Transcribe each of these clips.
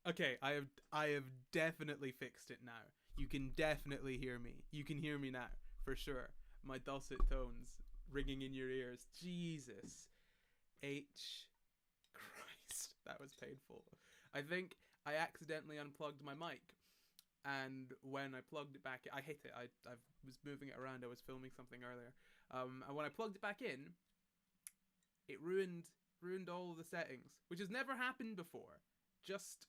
Okay, I have definitely fixed it now. You can definitely hear me. You can hear me now, for sure. My dulcet tones ringing in your ears. Jesus. H. Christ. That was painful. I think I accidentally unplugged my mic. And when I plugged it back, I hit it. I was moving it around. I was filming something earlier. And when I plugged it back in, it ruined all of the settings, which has never happened before. Just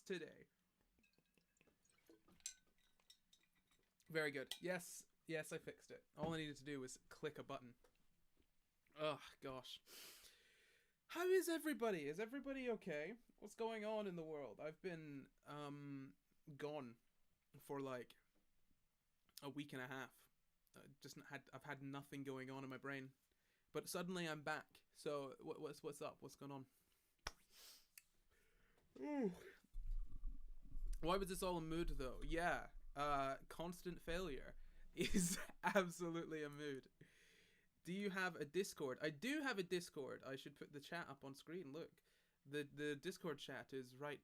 today. Very good. Yes, I fixed it. All I needed to do was click a button. Oh gosh. How is everybody? Is everybody okay? What's going on in the world? I've been gone for like a week and a half. I've had nothing going on in my brain, but suddenly I'm back. So what's up? What's going on? Ooh. Why was this all a mood though? Yeah, constant failure is absolutely a mood. Do you have a Discord? I do have a Discord. I should put the chat up on screen. Look, the Discord chat is right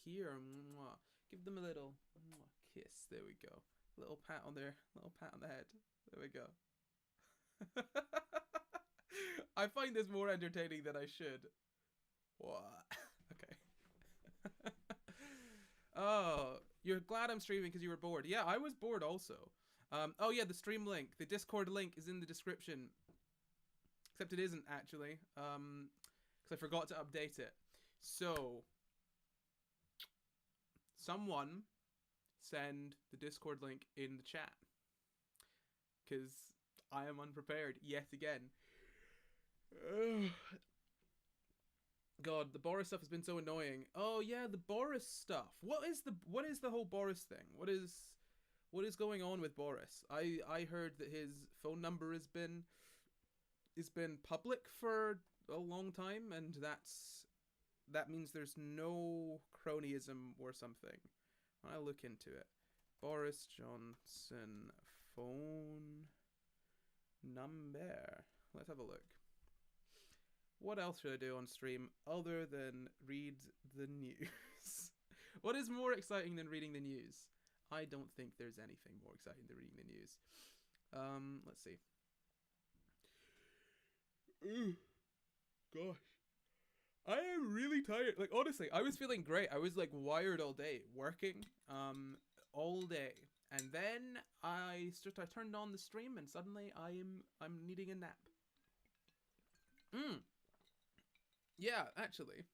here. Mwah. Give them a little kiss. There we go. Little pat on the head. There we go. I find this more entertaining than I should. What? Okay. Oh, you're glad I'm streaming because you were bored. Yeah, I was bored also. Oh yeah, the stream link, the Discord link is in the description. Except it isn't actually, because I forgot to update it. So, someone send the Discord link in the chat, because I am unprepared yet again. God, the Boris stuff has been so annoying. Oh yeah, the Boris stuff. What is the whole Boris thing? What is going on with Boris? I heard that his phone number has been public for a long time, and that means there's no cronyism or something. When I look into it, Boris Johnson phone number. Let's have a look. What else should I do on stream other than read the news? What is more exciting than reading the news? I don't think there's anything more exciting than reading the news. Let's see. Ooh, gosh. I am really tired. Like, honestly, I was feeling great. I was, like, wired all day, working, all day. And then I turned on the stream, and suddenly I'm needing a nap. Yeah, actually.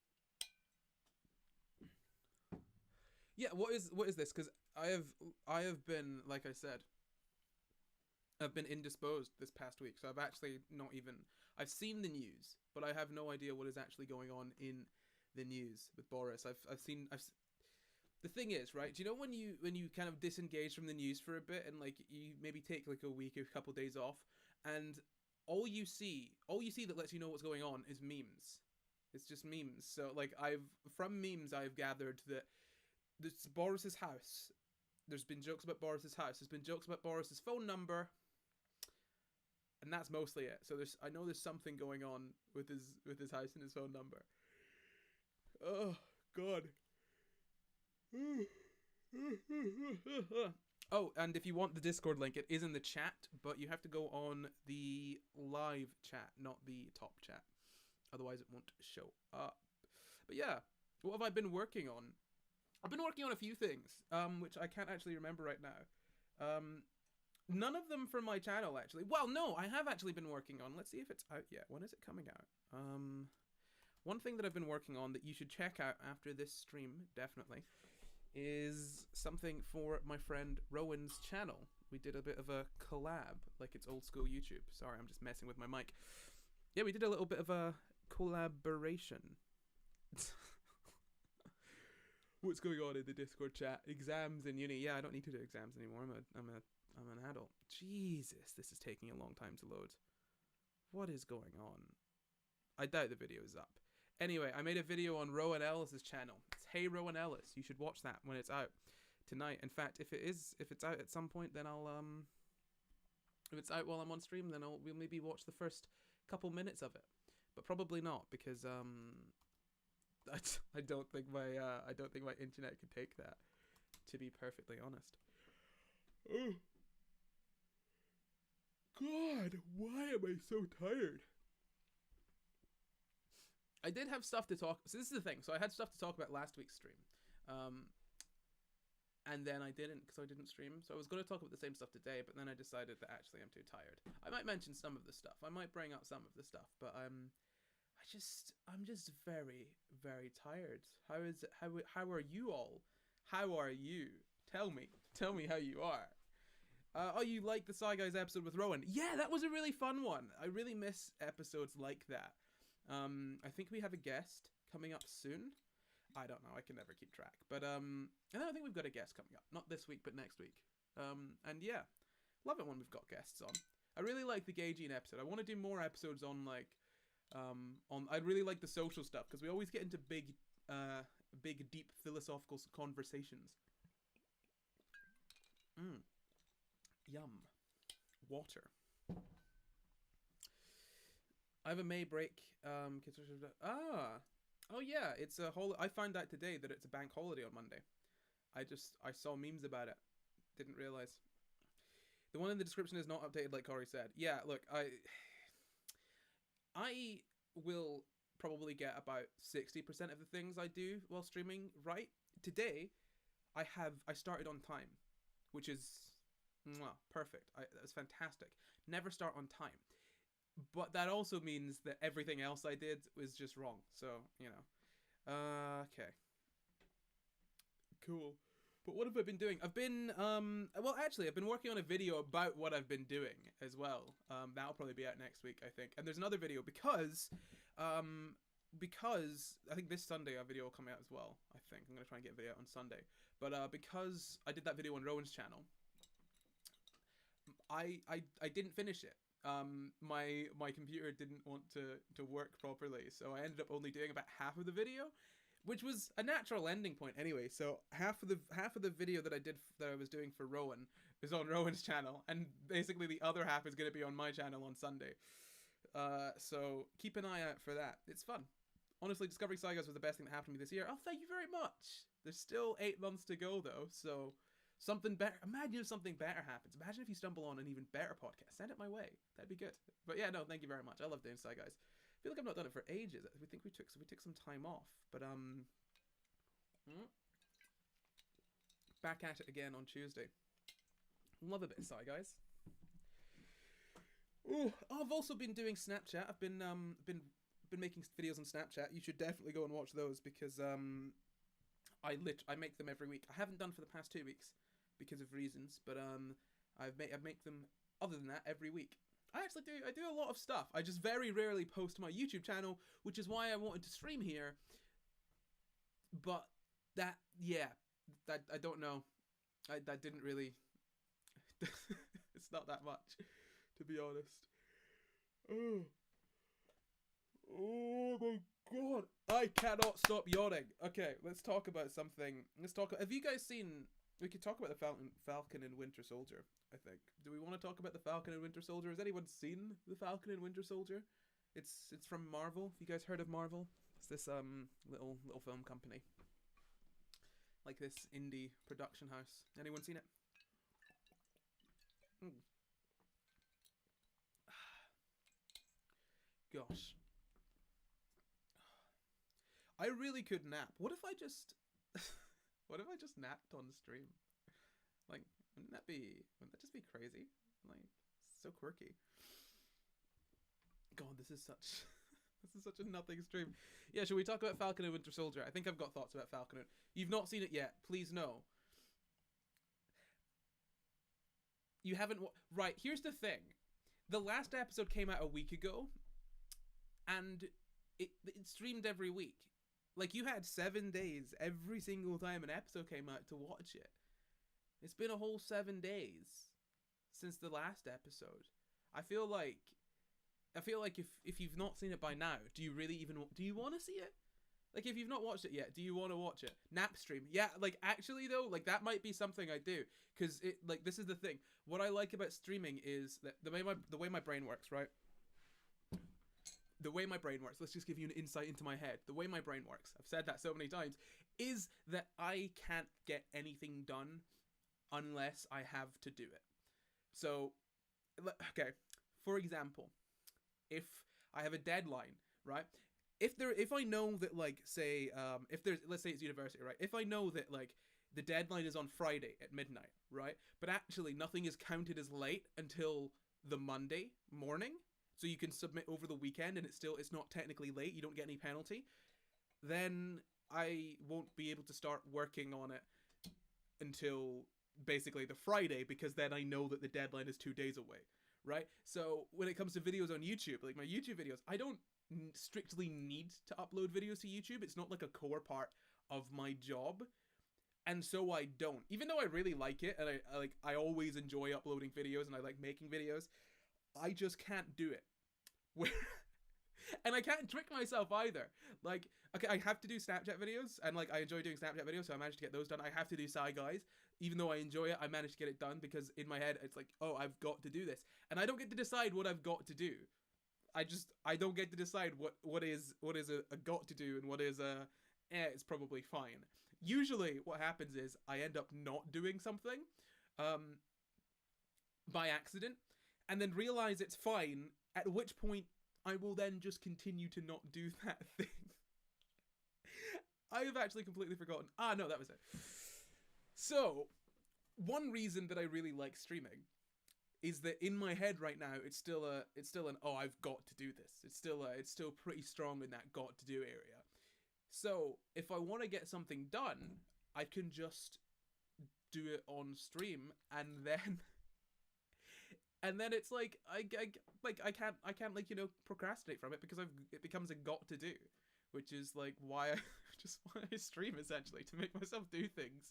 Yeah, what is this? Because I have been, like I said, I've been indisposed this past week, so I've actually not even... I've seen the news, but I have no idea what is actually going on in the news with Boris. The thing is, right, do you know when you kind of disengage from the news for a bit and, like, you maybe take, like, a week or a couple of days off, and all you see that lets you know what's going on is memes. It's just memes. So, like, from memes, I've gathered that this Boris's house. There's been jokes about Boris's house. There's been jokes about Boris's phone number. And that's mostly it. So I know there's something going on with his house and his phone number. Oh, God. Oh, and if you want the Discord link, it is in the chat, but you have to go on the live chat, not the top chat. Otherwise, it won't show up. But yeah, what have I been working on? I've been working on a few things, which I can't actually remember right now. None of them from my channel, actually. Well, no, I have actually been working on... Let's see if it's out yet. When is it coming out? One thing that I've been working on that you should check out after this stream, definitely, is something for my friend Rowan's channel. We did a bit of a collab, like it's old school YouTube. Sorry, I'm just messing with my mic. Yeah, we did a little bit of a collaboration. What's going on in the Discord chat? Exams in uni. Yeah, I don't need to do exams anymore. I'm an adult. Jesus, this is taking a long time to load. What is going on? I doubt the video is up. Anyway, I made a video on Rowan Ellis's channel. It's Hey Rowan Ellis. You should watch that when it's out tonight. In fact, if it's out at some point, then I'll if it's out while I'm on stream, then we'll maybe watch the first couple minutes of it. But probably not, because I don't think my internet can take that, to be perfectly honest. Oh God, why am I so tired? I did have stuff to talk. So this is the thing. So I had stuff to talk about last week's stream, and then I didn't because I didn't stream. So I was going to talk about the same stuff today, but then I decided that actually I'm too tired. I might mention some of the stuff. I might bring up some of the stuff, but I'm just very, very tired. How are you all? How are you? Tell me how you are. Oh, you like the Psy Guys episode with Rowan? Yeah, that was a really fun one. I really miss episodes like that. I think we have a guest coming up soon. I don't know. I can never keep track. But I think we've got a guest coming up. Not this week, but next week. And yeah, love it when we've got guests on. I really like the Gauging episode. I want to do more episodes on like, I really like the social stuff because we always get into big, deep philosophical conversations. Yum. Water. I have a May break. Oh yeah, it's a whole. I found out today that it's a bank holiday on Monday. I saw memes about it. Didn't realize. The one in the description is not updated, like Corey said. Yeah, look, I will probably get about 60% of the things I do while streaming right. Today, I started on time, which is perfect. That was fantastic. Never start on time. But that also means that everything else I did was just wrong. So, you know. Okay. Cool. But what have I been doing? I've been, I've been working on a video about what I've been doing as well. That'll probably be out next week, I think. And there's another video because I think this Sunday a video will come out as well, I think. I'm going to try and get a video out on Sunday. But because I did that video on Rowan's channel, I didn't finish it. My computer didn't want to work properly, so I ended up only doing about half of the video, which was a natural ending point anyway. So half of the video that I was doing for Rowan is on Rowan's channel, and basically the other half is going to be on my channel on Sunday. So keep an eye out for that. It's fun. Honestly, discovering Psy Guys was the best thing that happened to me this year. Oh, thank you very much. There's still 8 months to go though, so something better. Imagine if something better happens. Imagine if you stumble on an even better podcast. Send it my way. That'd be good. But yeah, no, thank you very much. I love doing Psy Guys. I feel like I've not done it for ages. We took some time off, but back at it again on Tuesday. Love a bit of Psy Guys. Oh, I've also been doing Snapchat. I've been making videos on Snapchat. You should definitely go and watch those because I make them every week. I haven't done for the past 2 weeks because of reasons, but I make them other than that every week. I do a lot of stuff. I just very rarely post to my YouTube channel, which is why I wanted to stream here. But I don't know. That didn't really. It's not that much, to be honest. Oh my god, I cannot stop yawning. Okay, let's talk about something. Have you guys seen? We could talk about the Falcon and Winter Soldier, I think. Do we want to talk about the Falcon and Winter Soldier? Has anyone seen the Falcon and Winter Soldier? It's from Marvel. Have you guys heard of Marvel? It's this little film company. Like this indie production house. Anyone seen it? Gosh. I really could nap. What if I just napped on stream? Like, wouldn't that just be crazy? Like, so quirky. God, this is such a nothing stream. Yeah, should we talk about Falcon and Winter Soldier? I think I've got thoughts about Falcon. You've not seen it yet. Please no. You haven't. Right, here's the thing. The last episode came out a week ago, and it streamed every week. Like, you had 7 days every single time an episode came out to watch it. It's been a whole 7 days since the last episode. I feel like if you've not seen it by now, do you want to see it? Like, if you've not watched it yet, do you want to watch it? Nap stream. Yeah, like, actually, though, like, that might be something I do. Because, this is the thing. What I like about streaming is that the way my brain works, right? the way my brain works, let's just give you an insight into my head. The way my brain works, I've said that so many times, is that I can't get anything done unless I have to do it. So, okay, for example, if I have a deadline, right? If I know that, like, say, if there's, let's say it's university, right? If I know that, like, the deadline is on Friday at midnight, right? But actually nothing is counted as late until the Monday morning, so you can submit over the weekend and it's not technically late, you don't get any penalty, then I won't be able to start working on it until basically the Friday, because then I know that the deadline is 2 days away, right? So when it comes to videos on YouTube, like my YouTube videos, I don't strictly need to upload videos to YouTube. It's not like a core part of my job. And so I don't, even though I really like it, and I always enjoy uploading videos and I like making videos, I just can't do it. And I can't trick myself either. Like, okay, I have to do Snapchat videos, and like I enjoy doing Snapchat videos, so I managed to get those done. I have to do Psy Guys, even though I enjoy it, I managed to get it done because in my head it's like, oh, I've got to do this, and I don't get to decide what I've got to do. I don't get to decide what is a got to do and what is a it's probably fine. Usually what happens is I end up not doing something by accident, and then realize it's fine, at which point I will then just continue to not do that thing. I have actually completely forgotten. No, that was it. So, one reason that I really like streaming is that in my head right now, it's still an, oh, I've got to do this. It's still pretty strong in that got to do area. So, if I want to get something done, I can just do it on stream, and then it's like I can't like, you know, procrastinate from it, because it becomes a got to do, which is like why I stream, essentially, to make myself do things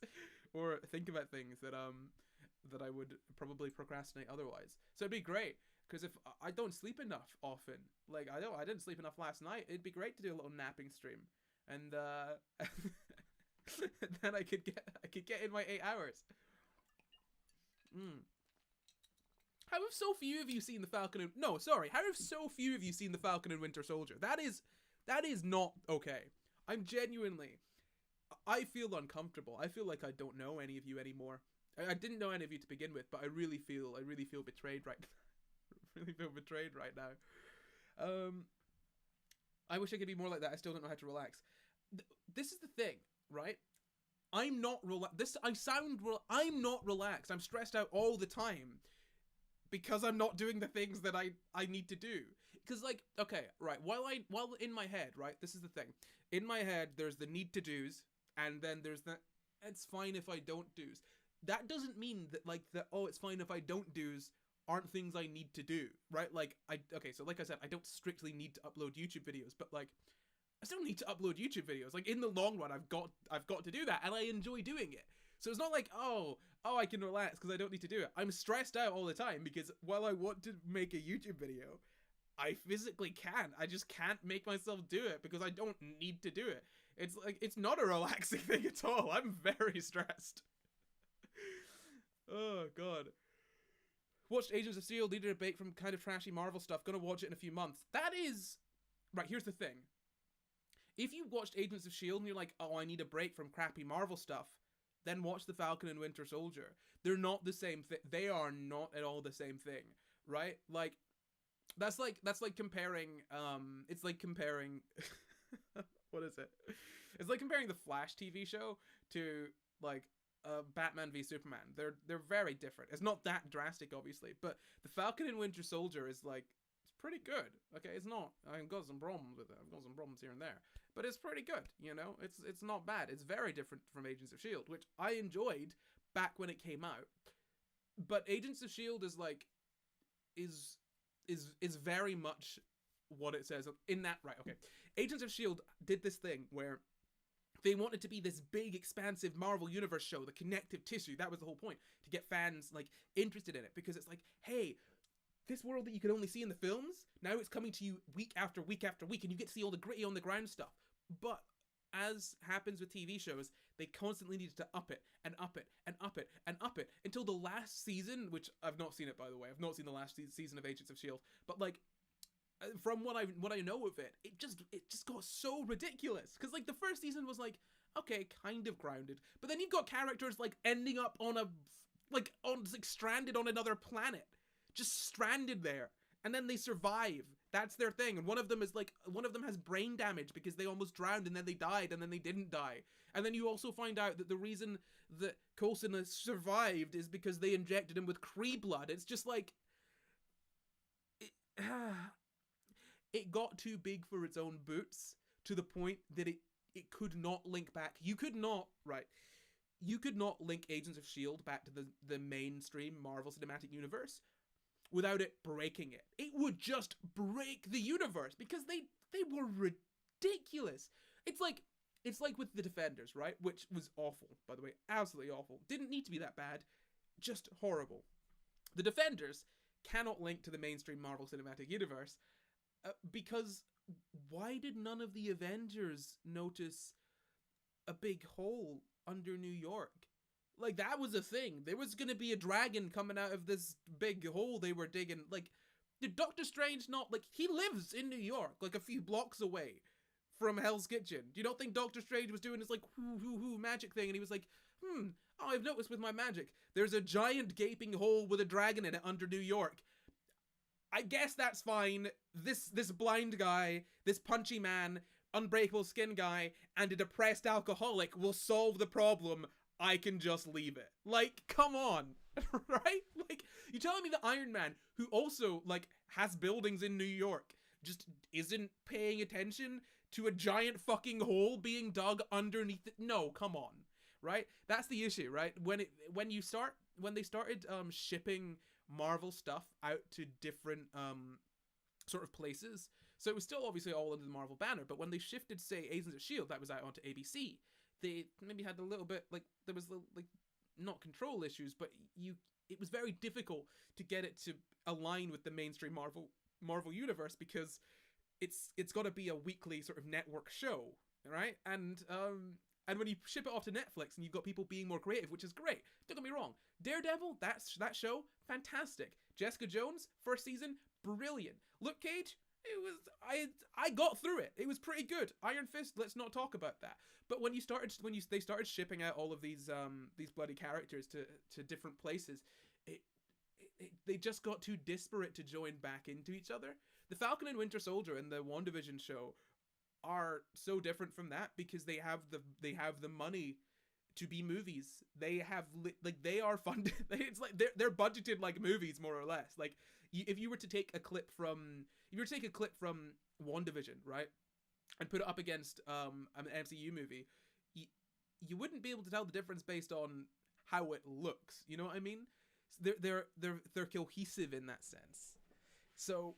or think about things that I would probably procrastinate otherwise. So it'd be great, because if I don't sleep enough often, like I didn't sleep enough last night, it'd be great to do a little napping stream, and then I could get in my 8 hours. How have so few of you seen the Falcon and... No, sorry. How have so few of you seen the Falcon and Winter Soldier? That is not okay. I'm genuinely... I feel uncomfortable. I feel like I don't know any of you anymore. I didn't know any of you to begin with, but I really feel betrayed right now. I really feel betrayed right now. I wish I could be more like that. I still don't know how to relax. This is the thing, right? I'm not relaxed. I'm not relaxed. I'm stressed out all the time, because I'm not doing the things that I need to do. Because, like, okay, right, while in my head, right, this is the thing. In my head, there's the need to do's, and then there's the, it's fine if I don't do's. That doesn't mean that, like, oh, it's fine if I don't do's aren't things I need to do, right? Like, okay, so like I said, I don't strictly need to upload YouTube videos, but, like, I still need to upload YouTube videos. Like, in the long run, I've got to do that, and I enjoy doing it. So it's not like, oh, I can relax because I don't need to do it. I'm stressed out all the time, because while I want to make a YouTube video, I physically can't. I just can't make myself do it because I don't need to do it. It's like, it's not a relaxing thing at all. I'm very stressed. Oh, God. Watched Agents of S.H.I.E.L.D. needed a break from kind of trashy Marvel stuff. Gonna watch it in a few months. That is... Right, here's the thing. If you watched Agents of S.H.I.E.L.D. and you're like, oh, I need a break from crappy Marvel stuff, then watch The Falcon and Winter Soldier. They're not the same thing. They are not at all the same thing, right? Like, that's like comparing, it's like comparing, what is it? It's like comparing the Flash TV show to, like, Batman v Superman. They're very different. It's not that drastic, obviously, but The Falcon and Winter Soldier is, like, it's pretty good. Okay, it's not, I've got some problems with it. I've got some problems here and there, but it's pretty good, you know? It's not bad. It's very different from Agents of S.H.I.E.L.D., which I enjoyed back when it came out. But Agents of S.H.I.E.L.D. is, like, is very much what it says in that, right, okay. Agents of S.H.I.E.L.D. did this thing where they wanted to be this big, expansive Marvel Universe show, the connective tissue. That was the whole point, to get fans, like, interested in it, because it's like, hey, this world that you can only see in the films, now it's coming to you week after week after week, and you get to see all the gritty on the ground stuff. But as happens with TV shows, they constantly needed to up it and up it and up it and up it until the last season, which I've not seen it, by the way. I've not seen the last season of Agents of S.H.I.E.L.D. But, like, from what I know of it, it just got so ridiculous. Because like the first season was like, okay, kind of grounded, but then you've got characters like ending up on stranded on another planet, just stranded there, and then they survive. That's their thing. And one of them has brain damage because they almost drowned and then they died and then they didn't die. And then you also find out that the reason that Coulson has survived is because they injected him with Kree blood. It's just like it got too big for its own boots, to the point that it could not link back. You could not link Agents of S.H.I.E.L.D. back to the mainstream Marvel Cinematic Universe without it breaking it. It would just break the universe because they were ridiculous. It's like with the Defenders, right? Which was awful, by the way. Absolutely awful. Didn't need to be that bad. Just horrible. The Defenders cannot link to the mainstream Marvel Cinematic Universe because why did none of the Avengers notice a big hole under New York? Like, that was a thing. There was gonna be a dragon coming out of this big hole they were digging. Like, did Doctor Strange not, like, he lives in New York, like a few blocks away from Hell's Kitchen. Do you not think Doctor Strange was doing this like hoo magic thing, and he was like, oh, I've noticed with my magic, there's a giant gaping hole with a dragon in it under New York. I guess that's fine. This blind guy, this punchy man, unbreakable skin guy, and a depressed alcoholic will solve the problem. I can just leave it. Like, come on. Right? Like, you're telling me the Iron Man, who also, like, has buildings in New York, just isn't paying attention to a giant fucking hole being dug underneath it? No, come on. Right? That's the issue, right? When they started shipping Marvel stuff out to different sort of places, so it was still obviously all under the Marvel banner, but when they shifted, say, Agents of S.H.I.E.L.D., that was out onto ABC, they maybe had a little bit, like, there was like not control issues, but it was very difficult to get it to align with the mainstream Marvel universe, because it's got to be a weekly sort of network show, right? And when you ship it off to Netflix and you've got people being more creative, which is great, don't get me wrong. Daredevil, that show, fantastic. Jessica Jones, first season, brilliant. Luke Cage, I got through it. It was pretty good. Iron Fist, let's not talk about that. But when they started shipping out all of these bloody characters to different places, they just got too disparate to join back into each other. The Falcon and Winter Soldier and the WandaVision show are so different from that because they have the money to be movies. They have they are funded. It's like they're budgeted like movies, more or less. Like, if you were to take a clip from WandaVision, right, and put it up against an MCU movie, you wouldn't be able to tell the difference based on how it looks. You know what I mean? They're cohesive in that sense. So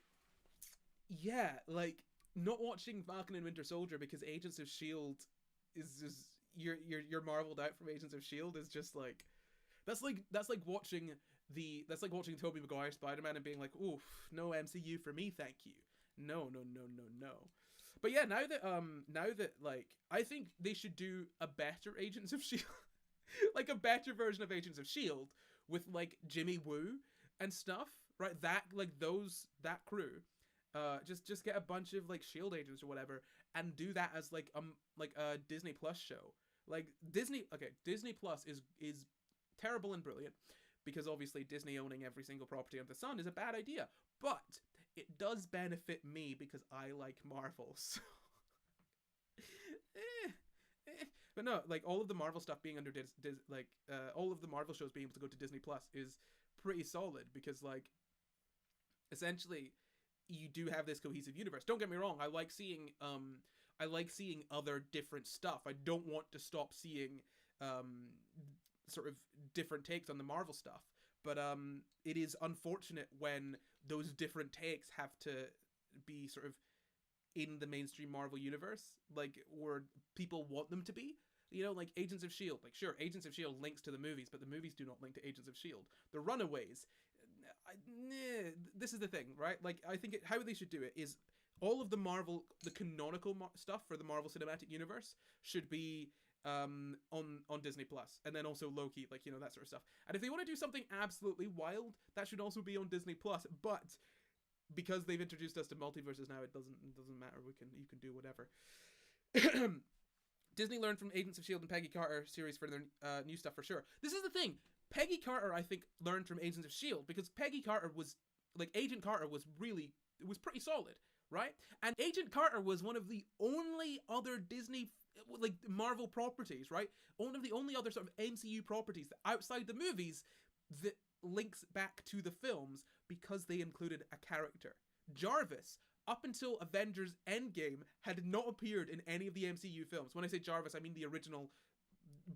yeah, like, not watching Falcon and Winter Soldier because Agents of S.H.I.E.L.D. is just you're marveled out from Agents of S.H.I.E.L.D. is just like that's like watching Tobey Maguire Spider-Man and being like, oof, no MCU for me, thank you. No. But yeah, now that like, I think they should do a better Agents of S.H.I.E.L.D. like a better version of Agents of S.H.I.E.L.D. with like Jimmy Woo and stuff, right? That crew. Just get a bunch of like S.H.I.E.L.D. agents or whatever and do that as like a Disney Plus show. Like, Disney Plus is terrible and brilliant because obviously Disney owning every single property under the sun is a bad idea, but it does benefit me because I like Marvel. So but no, like, all of the Marvel stuff being under all of the Marvel shows being able to go to Disney Plus is pretty solid because, like, essentially you do have this cohesive universe. Don't get me wrong, I like seeing other different stuff. I don't want to stop seeing sort of different takes on the Marvel stuff. But it is unfortunate when those different takes have to be sort of in the mainstream Marvel universe, like, where people want them to be. You know, like Agents of S.H.I.E.L.D. Like, sure, Agents of S.H.I.E.L.D. links to the movies, but the movies do not link to Agents of S.H.I.E.L.D. The Runaways, this is the thing, right? Like, I think how they should do it is all of the canonical stuff for the Marvel Cinematic Universe should be on Disney Plus, and then also Loki, like, you know, that sort of stuff. And if they want to do something absolutely wild, that should also be on Disney Plus. But because they've introduced us to multiverses now, it doesn't matter. You can do whatever. Disney learned from Agents of S.H.I.E.L.D. and Peggy Carter series for their new stuff for sure. This is the thing. Peggy Carter, I think, learned from Agents of S.H.I.E.L.D. because Peggy Carter was, like, Agent Carter was pretty solid, right? And Agent Carter was one of the only other Disney, like, Marvel properties, right? One of the only other sort of MCU properties outside the movies that links back to the films because they included a character. Jarvis, up until Avengers Endgame, had not appeared in any of the MCU films. When I say Jarvis, I mean the original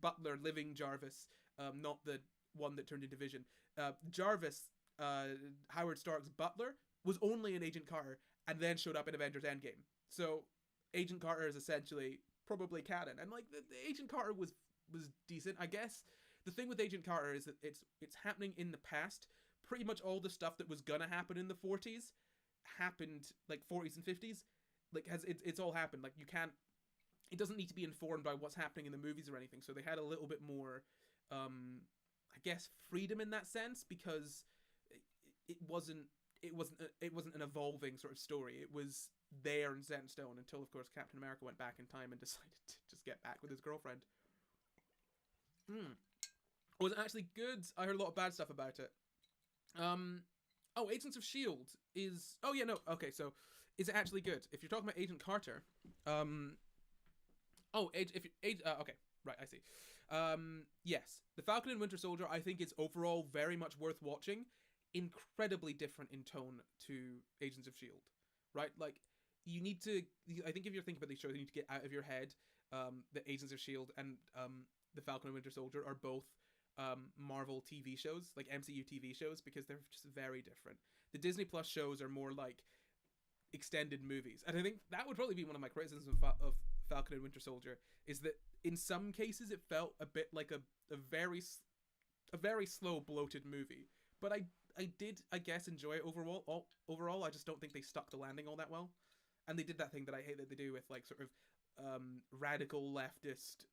Butler, living Jarvis, not the one that turned into Vision. Jarvis, Howard Stark's butler, was only in Agent Carter and then showed up in Avengers Endgame. So Agent Carter is essentially probably canon. And like the Agent Carter was decent, I guess. The thing with Agent Carter is that it's happening in the past. Pretty much all the stuff that was gonna happen in the 40s happened, like 40s and 50s, like it's all happened. Like it doesn't need to be informed by what's happening in the movies or anything. So they had a little bit more, I guess, freedom in that sense, because it wasn't an evolving sort of story. It was there and set in stone until, of course, Captain America went back in time and decided to just get back with his girlfriend. Was it actually good? I heard a lot of bad stuff about it. Agents of S.H.I.E.L.D. is... Oh, yeah, no. Okay, so is it actually good? If you're talking about Agent Carter... okay, right, I see. Yes. The Falcon and Winter Soldier, I think, is overall very much worth watching. Incredibly different in tone to Agents of S.H.I.E.L.D., right? Like, you need to... I think if you're thinking about these shows, you need to get out of your head that Agents of S.H.I.E.L.D. and The Falcon and Winter Soldier are both Marvel TV shows, like MCU TV shows, because they're just very different. The Disney Plus shows are more like extended movies, and I think that would probably be one of my criticisms of Falcon and Winter Soldier, is that in some cases it felt a bit like a very slow, bloated movie. But I did, I guess, enjoy it overall. I just don't think they stuck to landing all that well, and they did that thing that I hate that they do with like sort of radical leftist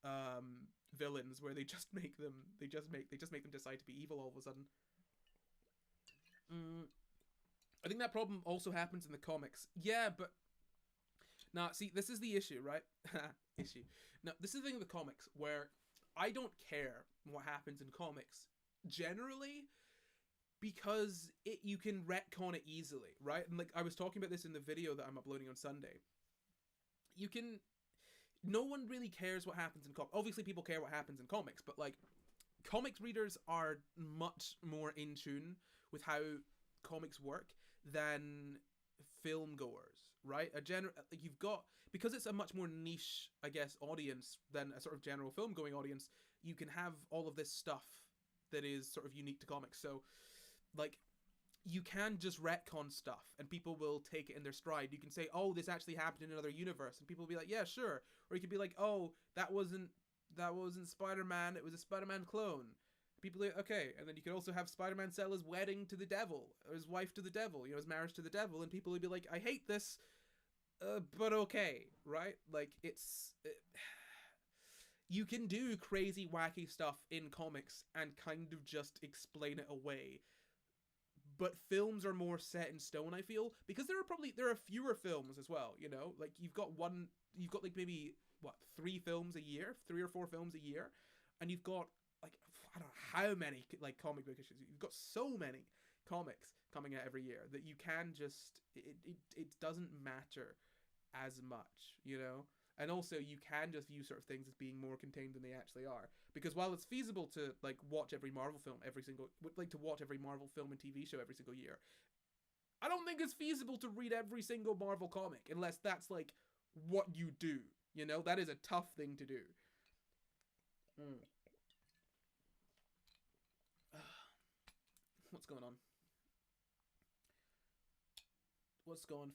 villains, where they just make them decide to be evil all of a sudden. I think that problem also happens in the comics. Yeah, but now see, this is the issue, right? Issue. Now, this is the thing with the comics, where I don't care what happens in comics generally, because you can retcon it easily, right? And like I was talking about this in the video that I'm uploading on Sunday. No one really cares what happens in comics. Obviously, people care what happens in comics, but like, comics readers are much more in tune with how comics work than film goers, right? You've got, because it's a much more niche, I guess, audience than a sort of general film going audience. You can have all of this stuff that is sort of unique to comics. So, like, you can just retcon stuff and people will take it in their stride. You can say, oh, this actually happened in another universe, and people will be like, yeah, sure. Or you could be like, oh, that wasn't Spider-Man, it was a Spider-Man clone. People are like, okay. And then you could also have Spider-Man sell his wedding to the devil, or his wife to the devil, his marriage to the devil, and people would be like, I hate this, but okay, right? Like, you can do crazy, wacky stuff in comics and kind of just explain it away. But films are more set in stone, I feel, because there are fewer films as well, like you've got like maybe 3 films a year, 3 or 4 films a year, and you've got like, I don't know how many like comic book issues. You've got so many comics coming out every year that you can just, it doesn't matter as much, And also, you can just view sort of things as being more contained than they actually are. Because while it's feasible to, like, watch every Marvel film and TV show every single year, I don't think it's feasible to read every single Marvel comic, unless that's, like, what you do. That is a tough thing to do. What's going on?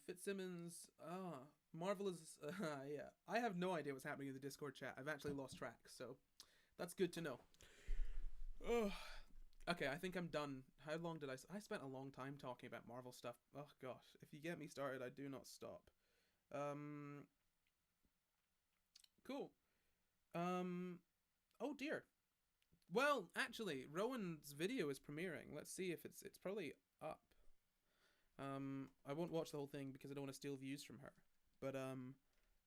Fitzsimmons? Marvel is... yeah. I have no idea what's happening in the Discord chat. I've actually lost track, so that's good to know. Okay, I think I'm done. How long did I spent a long time talking about Marvel stuff. Oh, gosh. If you get me started, I do not stop. Cool. Oh, dear. Well, actually, Rowan's video is premiering. Let's see if it's probably up. I won't watch the whole thing because I don't want to steal views from her. But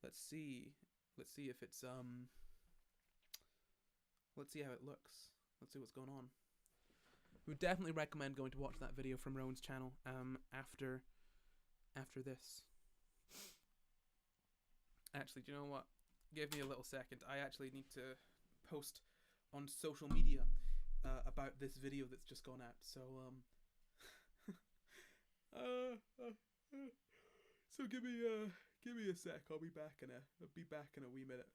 let's see. Let's see if it's let's see how it looks. Let's see what's going on. Would definitely recommend going to watch that video from Rowan's channel after this. Actually, do you know what? Give me a little second. I actually need to post on social media about this video that's just gone out. So so give me a sec. I'll be back in a wee minute.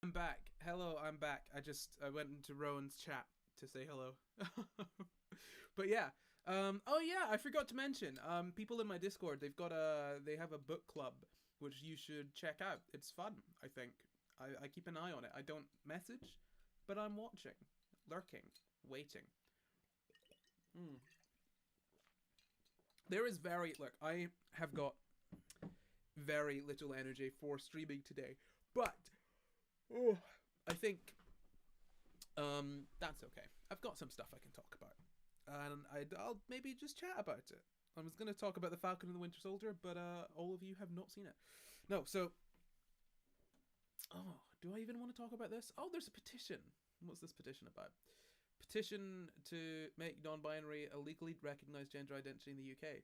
I'm back. Hello, I'm back. I went into Rowan's chat to say hello. But yeah. Oh yeah, I forgot to mention. People in my Discord, they have a book club which you should check out. It's fun, I think. I keep an eye on it. I don't message, but I'm watching, lurking, waiting. There is look, I have got very little energy for streaming today, but oh, I think that's okay. I've got some stuff I can talk about, and I'll maybe just chat about it. I was going to talk about the Falcon and the Winter Soldier, but all of you have not seen it. No, so do I even want to talk about this? Oh, there's a petition. What's this petition about? Petition to make non-binary a legally recognized gender identity in the UK.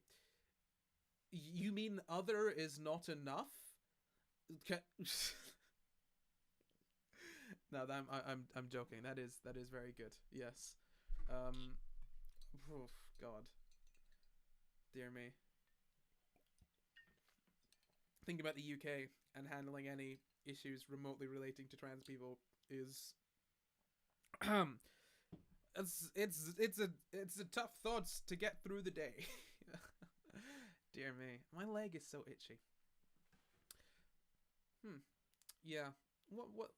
You mean other is not enough? No, I'm joking. That is very good. Yes. Oh, God. Dear me. Thinking about the UK and handling any issues remotely relating to trans people is it's a tough thought to get through the day. Dear me, my leg is so itchy. Yeah. What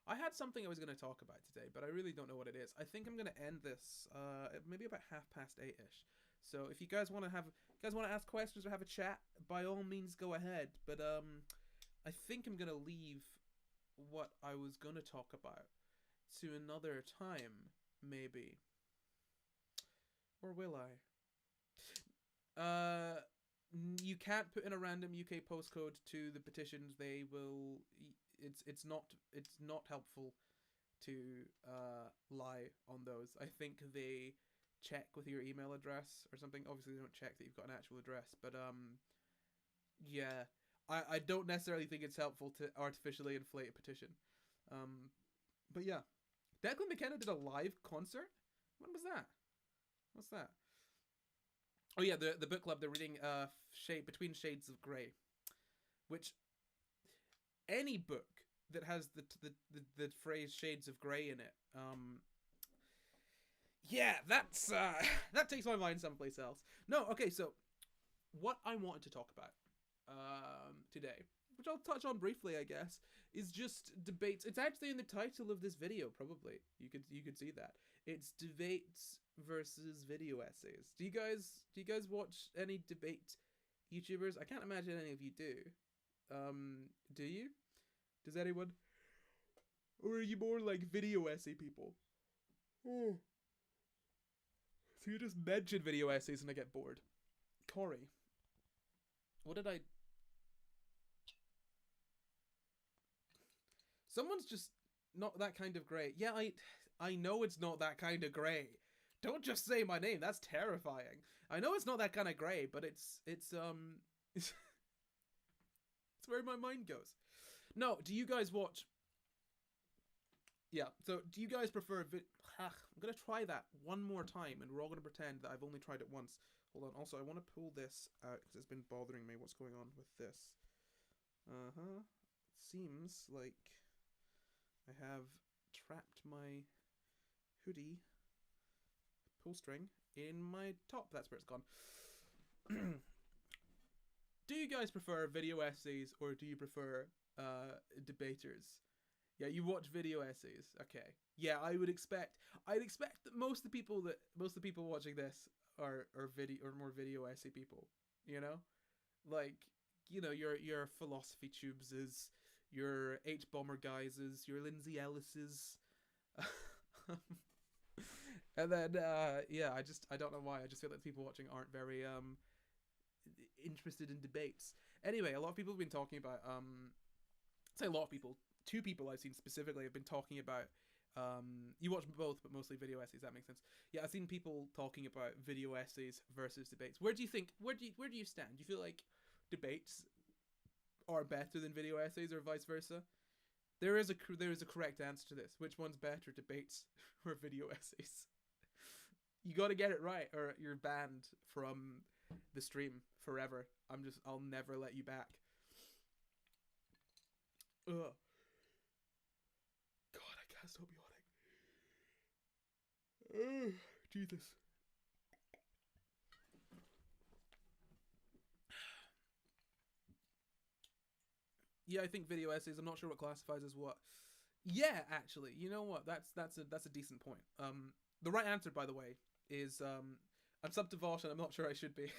I had something I was going to talk about today, but I really don't know what it is. I think I'm going to end this maybe about 8:30ish. So if you guys want to ask questions or have a chat, by all means go ahead. But I think I'm going to leave what I was going to talk about to another time, maybe. Or will I? You can't put in a random UK postcode to the petitions. They will. It's not helpful to lie on those. I think they check with your email address or something. Obviously, they don't check that you've got an actual address, but yeah, I don't necessarily think it's helpful to artificially inflate a petition. But yeah, Declan McKenna did a live concert. When was that? What's that? Oh yeah, the book club. They're reading Shade Between Shades of Grey, which any book that has the phrase shades of grey in it, yeah, that's that takes my mind someplace else. No, okay, so what I wanted to talk about today, which I'll touch on briefly, I guess, is just debates. It's actually in the title of this video, probably. You could see that. It's debates versus video essays. Do you guys watch any debate YouTubers? I can't imagine any of you do. Do you? Does anyone? Or are you more like video essay people? Oh. So you just mention video essays and I get bored. Corry. What did I... Someone's just not that kind of grey. Yeah, I know it's not that kind of grey. Don't just say my name. That's terrifying. I know it's not that kind of grey, but it's it's where my mind goes. No, do you guys watch... Yeah, so do you guys prefer... I'm going to try that one more time, and we're all going to pretend that I've only tried it once. Hold on, also, I want to pull this out, because it's been bothering me. What's going on with this? It seems like I have trapped my hoodie pull string in my top. That's where it's gone. Do you guys prefer video essays, or do you prefer debaters? Yeah, you watch video essays. Okay. Yeah, I'd expect that most of the people watching this are more video essay people, you know? Like, you know, your philosophy tubeses, your H Bomber guyses, your Lindsay Ellis's. And then yeah, I don't know why. I just feel that people watching aren't very interested in debates. Anyway, a lot of people have been talking about say a lot of people, two people I've seen specifically have been talking about you watch both, but mostly video essays. That makes sense. Yeah, I've seen people talking about video essays versus debates. Where do you stand? Do you feel like debates are better than video essays, or vice versa? There is a correct answer to this. Which one's better, debates or video essays? You got to get it right, or you're banned from the stream forever. I'll never let you back. Ugh. God, I can't stop yawning. Jesus. Yeah, I think video essays. I'm not sure what classifies as what. Yeah, actually, you know what? That's a decent point. The right answer, by the way, is I'm sub to Vosh, and I'm not sure I should be.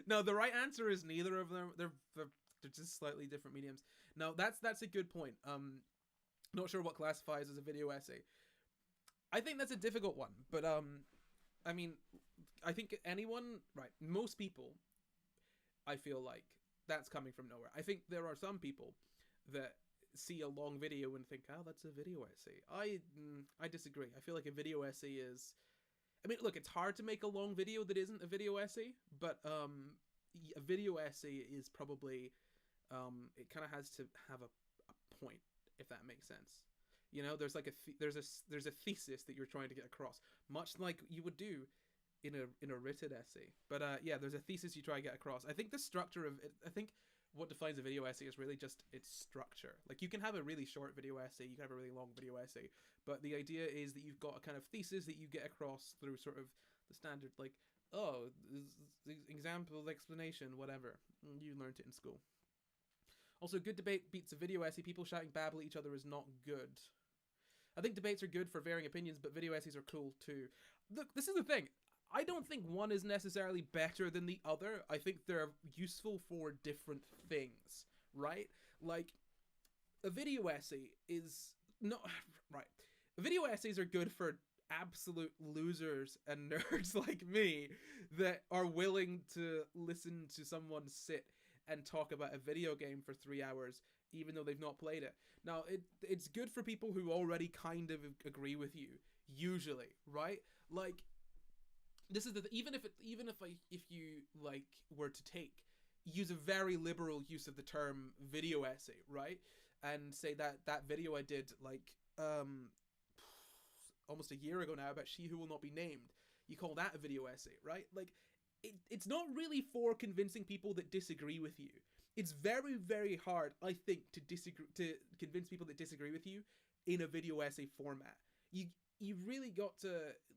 No, the right answer is neither of them. They're just slightly different mediums. No, that's a good point. Not sure what classifies as a video essay. I think that's a difficult one, but I mean, I think most people, I feel like that's coming from nowhere. I think there are some people that see a long video and think, oh, that's a video essay. I disagree. I feel like a video essay is... I mean, look, it's hard to make a long video that isn't a video essay, but a video essay is probably... it kind of has to have a point, if that makes sense. You know, there's like there's a thesis that you're trying to get across, much like you would do in a written essay. But yeah, there's a thesis you try to get across. I think the structure of it, I think what defines a video essay is really just its structure. Like, you can have a really short video essay, you can have a really long video essay, but the idea is that you've got a kind of thesis that you get across through sort of the standard, like, oh, example, explanation, whatever. You learned it in school. Also, good debate beats a video essay. People shouting babble at each other is not good. I think debates are good for varying opinions, but video essays are cool too. Look, this is the thing. I don't think one is necessarily better than the other. I think they're useful for different things, right? Like, a video essay is not right. Video essays are good for absolute losers and nerds like me that are willing to listen to someone sit and talk about a video game for 3 hours even though they've not played it. Now, it's good for people who already kind of agree with you, usually, right? Like, this is even if you like were to use a very liberal use of the term video essay, right? And say that video I did like almost a year ago now about She Who Will Not Be Named, you call that a video essay, right? Like, it's not really for convincing people that disagree with you. It's very, very hard, I think, to convince people that disagree with you in a video essay format. You've really got to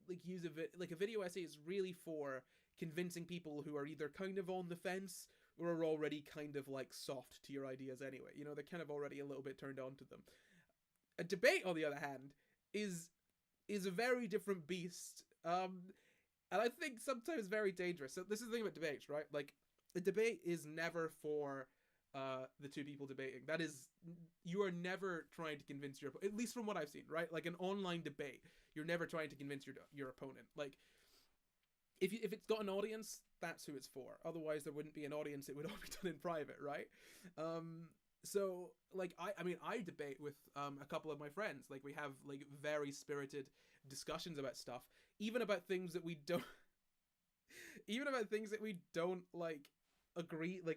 like use a video essay is really for convincing people who are either kind of on the fence or are already kind of like soft to your ideas anyway. You know, they're kind of already a little bit turned on to them. A debate, on the other hand, is a very different beast. And I think sometimes very dangerous. So this is the thing about debates, right? Like, a debate is never for the two people debating. That is, you are never trying to convince your, at least from what I've seen, right? Like an online debate, you're never trying to convince your opponent. Like, if it's got an audience, that's who it's for. Otherwise, there wouldn't be an audience. It would all be done in private, right? So, like, I mean, I debate with a couple of my friends. Like, we have, like, very spirited discussions about stuff. Even about things that we don't... even about things that we don't, like,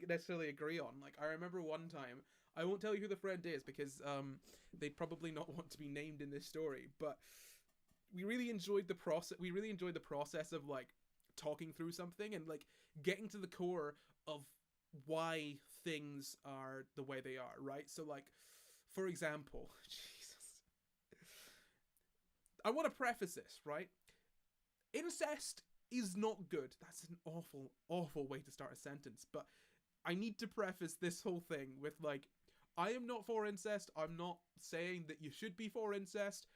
necessarily agree on. Like, I remember one time... I won't tell you who the friend is, because they'd probably not want to be named in this story. But we really enjoyed the process. We really enjoyed the process of, like, talking through something and, like, getting to the core of why things are the way they are, right? So, like, for example, Jesus, I want to preface this, right? Incest is not good. That's an awful, awful way to start a sentence, but I need to preface this whole thing with, like, I am not for incest. I'm not saying that you should be for incest.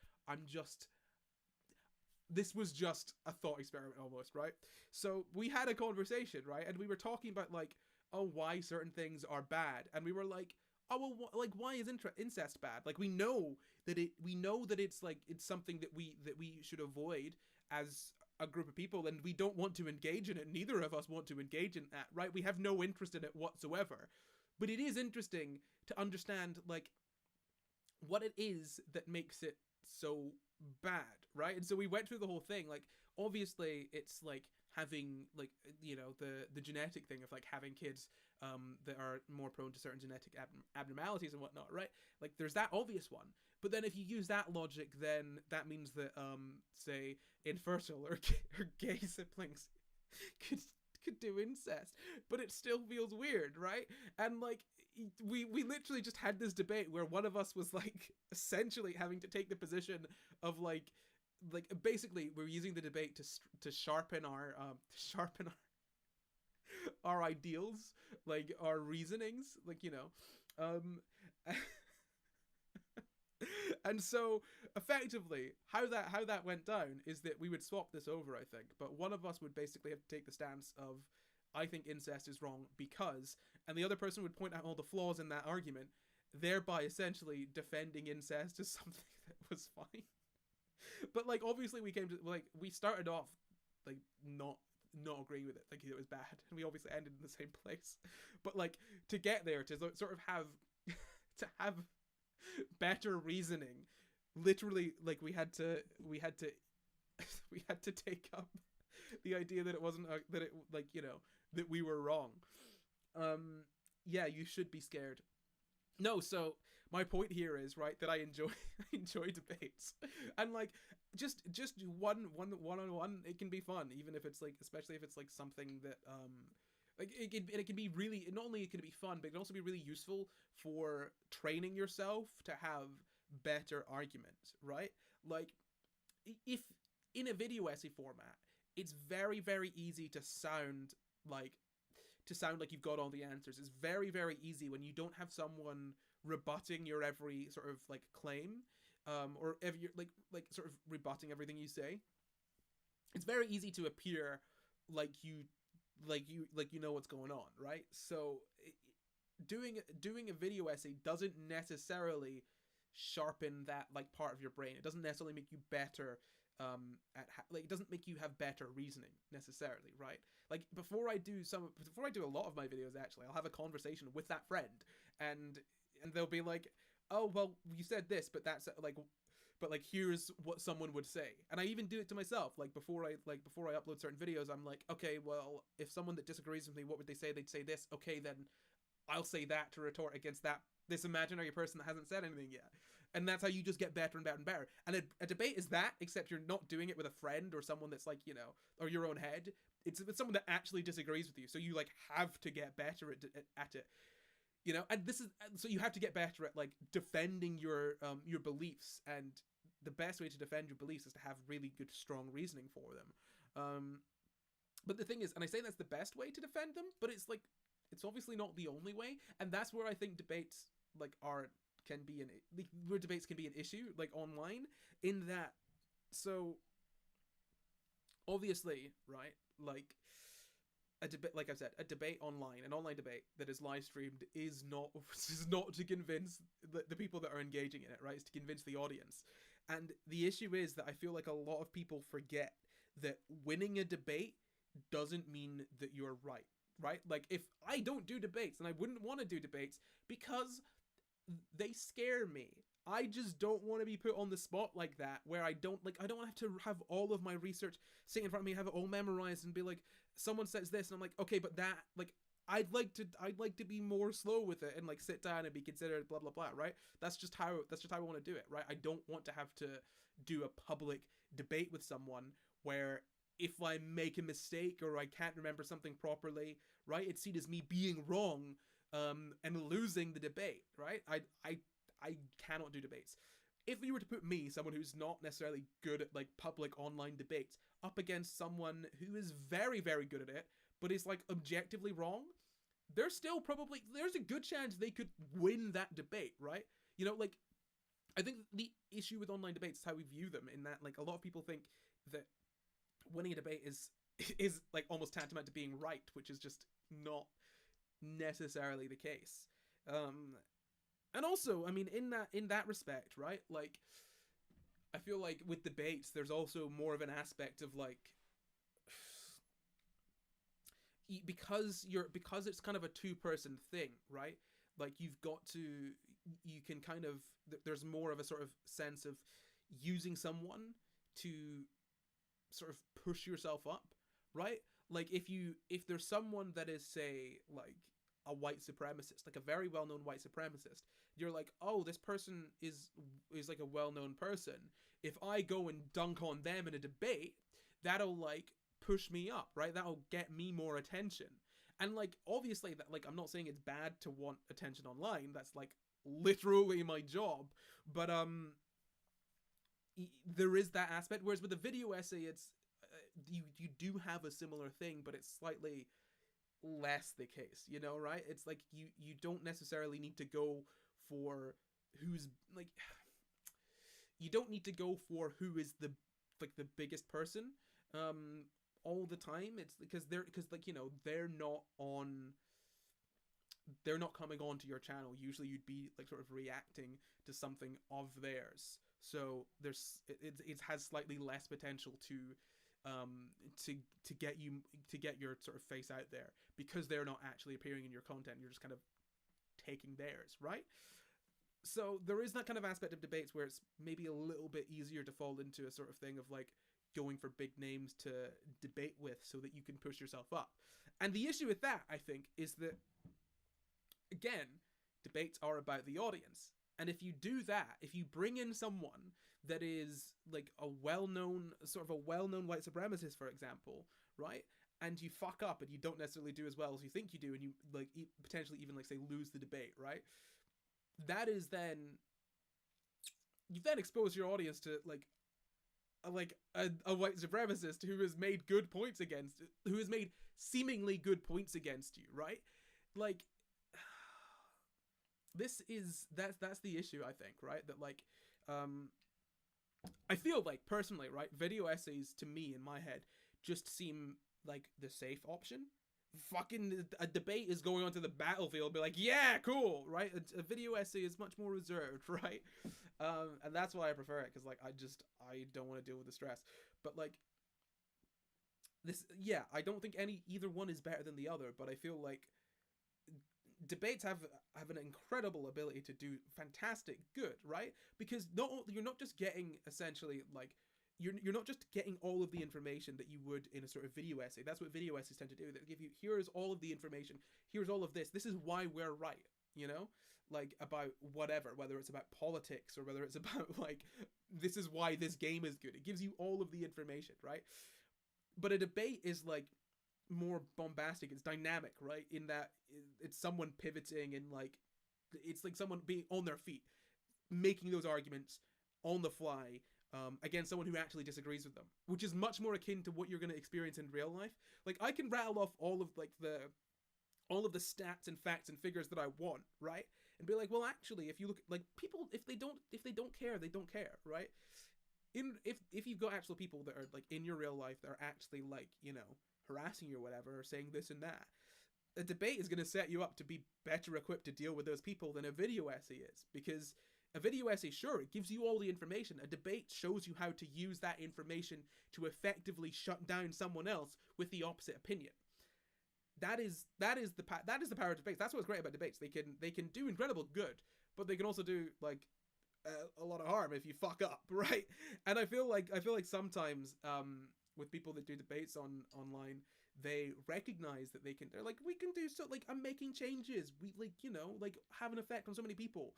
This was just a thought experiment almost, right? So we had a conversation, right? And we were talking about, like, oh, why certain things are bad. And we were like, oh, well, like, why is incest bad? Like, we know that it's like, it's something that we should avoid as a group of people, and we don't want to engage in it. Neither of us want to engage in that, right? We have no interest in it whatsoever. But it is interesting to understand, like, what it is that makes it so bad, right? And so we went through the whole thing. Like, obviously it's like having, like, you know, the genetic thing of, like, having kids that are more prone to certain genetic abnormalities and whatnot, right? Like, there's that obvious one. But then if you use that logic, then that means that say infertile or gay siblings could do incest, but it still feels weird, right? And, like, we literally just had this debate where one of us was, like, essentially having to take the position of, like basically we're using the debate to sharpen our ideals, like our reasonings, like, you know, and so effectively how that went down is that we would swap this over, I think, but one of us would basically have to take the stance of, I think incest is wrong because, and the other person would point out all the flaws in that argument, thereby essentially defending incest as something that was fine. But, like, obviously we started off, like, not agreeing with it, thinking it was bad, and we obviously ended in the same place. But, like, to get there, to sort of have to have better reasoning, literally, like, we had to take up the idea that it wasn't that it, like, you know, that we were wrong. Yeah, you should be scared. No, so my point here is, right, that I enjoy debates, and, like, just one-on-one, it can be fun, even if it's, like, especially if it's, like, something that like, it can be really, not only can it be fun, but it can also be really useful for training yourself to have better arguments, right? Like, if in a video essay format, it's very, very easy to sound like, to sound like you've got all the answers. It's very, very easy when you don't have someone rebutting your every sort of like claim, or every like sort of rebutting everything you say. It's very easy to appear like you know what's going on, right? So doing a video essay doesn't necessarily sharpen that like part of your brain. It doesn't necessarily make you better like it doesn't make you have better reasoning necessarily, right? Like before I do a lot of my videos, actually I'll have a conversation with that friend, and they'll be like, oh well, you said this, but that's like here's what someone would say. And I even do it to myself, like before I upload certain videos, I'm like, okay, well, if someone that disagrees with me, what would they say? They'd say this. Okay, then I'll say that to retort against this imaginary person that hasn't said anything yet. And that's how you just get better and better and better. And a debate is that, except you're not doing it with a friend or someone that's like, you know, or your own head. It's with someone that actually disagrees with you. So you like have to get better at it. You know, and so you have to get better at like defending your beliefs, and the best way to defend your beliefs is to have really good, strong reasoning for them. But the thing is, and I say that's the best way to defend them, but it's like, it's obviously not the only way, and that's where I think debates like where debates can be an issue, like online, in that, so obviously, right, like a debate, like I've said, a debate online, an online debate that is live streamed is not to convince the people that are engaging in it, right? It's to convince the audience. And the issue is that I feel like a lot of people forget that winning a debate doesn't mean that you're right? Like if I don't do debates, and I wouldn't want to do debates because they scare me. I just don't want to be put on the spot like that, where I don't have to have all of my research sitting in front of me, have it all memorized, and be like, someone says this, and I'm like, okay, but that, like, I'd like to be more slow with it and like sit down and be considered, blah blah blah, right? That's just how I want to do it, right? I don't want to have to do a public debate with someone where if I make a mistake or I can't remember something properly, right, it's seen as me being wrong, and losing the debate, right? I cannot do debates. If you were to put me, someone who's not necessarily good at like public online debates, up against someone who is very, very good at it, but is like objectively wrong, there's a good chance they could win that debate, right? You know, like, I think the issue with online debates is how we view them, in that like a lot of people think that winning a debate is like almost tantamount to being right, which is just not necessarily the case. And also, I mean, in that respect, right? Like, I feel like with debates, there's also more of an aspect of like, because it's kind of a two-person thing, right? Like you can kind of, there's more of a sort of sense of using someone to sort of push yourself up, right? Like if there's someone that is, say, like a white supremacist, like a very well-known white supremacist, you're like, oh, this person is like a well-known person. If I go and dunk on them in a debate, that'll like push me up, right? That'll get me more attention. And like, obviously, that, like, I'm not saying it's bad to want attention online. That's like literally my job. But there is that aspect. Whereas with a video essay, it's you do have a similar thing, but it's slightly less the case, you know, right? It's like you don't necessarily need to go for who's like, you don't need to go for who is the biggest person all the time. It's because like, you know, they're not coming onto your channel. Usually you'd be like sort of reacting to something of theirs, so it has slightly less potential to get your sort of face out there, because they're not actually appearing in your content. You're just kind of taking theirs, right? So there is that kind of aspect of debates where it's maybe a little bit easier to fall into a sort of thing of like going for big names to debate with so that you can push yourself up. And the issue with that, I think, is that, again, debates are about the audience. And if you do that, if you bring in someone that is like a well-known white supremacist, for example, right? And you fuck up and you don't necessarily do as well as you think you do, and you like potentially even like say lose the debate, right? That is then, you then expose your audience to like a white supremacist who has made good points against, who has made seemingly good points against you, right? Like, that's the issue, I think, right? That like, I feel like personally, right, video essays to me in my head just seem like the safe option. Fucking a debate is going onto the battlefield, be like, yeah, cool, right? A video essay is much more reserved, right? And that's why I prefer it, because like I don't want to deal with the stress. But like this, yeah, I don't think either one is better than the other, but I feel like debates have an incredible ability to do fantastic good, right? Because you're not just getting essentially like you're not just getting all of the information that you would in a sort of video essay. That's what video essays tend to do. They give you, here's all of the information, here's all of this. This is why we're right, you know? Like about whatever, whether it's about politics or whether it's about like this is why this game is good. It gives you all of the information, right? But a debate is like more bombastic, it's dynamic, right? In that it's someone pivoting and like it's like someone being on their feet, making those arguments on the fly, against someone who actually disagrees with them, which is much more akin to what you're going to experience in real life. Like I can rattle off all of the stats and facts and figures that I want, right? And be like, well, actually, if you look like people, if they don't care, they don't care, right? If you've got actual people that are like in your real life that are actually like, you know, harassing you or whatever, or saying this and that, a debate is going to set you up to be better equipped to deal with those people than a video essay is. Because a video essay, sure, it gives you all the information. A debate shows you how to use that information to effectively shut down someone else with the opposite opinion. That is the power of debates. That's what's great about debates. They can do incredible good, but they can also do like a lot of harm if you fuck up, right? And I feel like sometimes with people that do debates online, they recognize that they're like, we can do so, like, I'm making changes, we like, you know, like have an effect on so many people,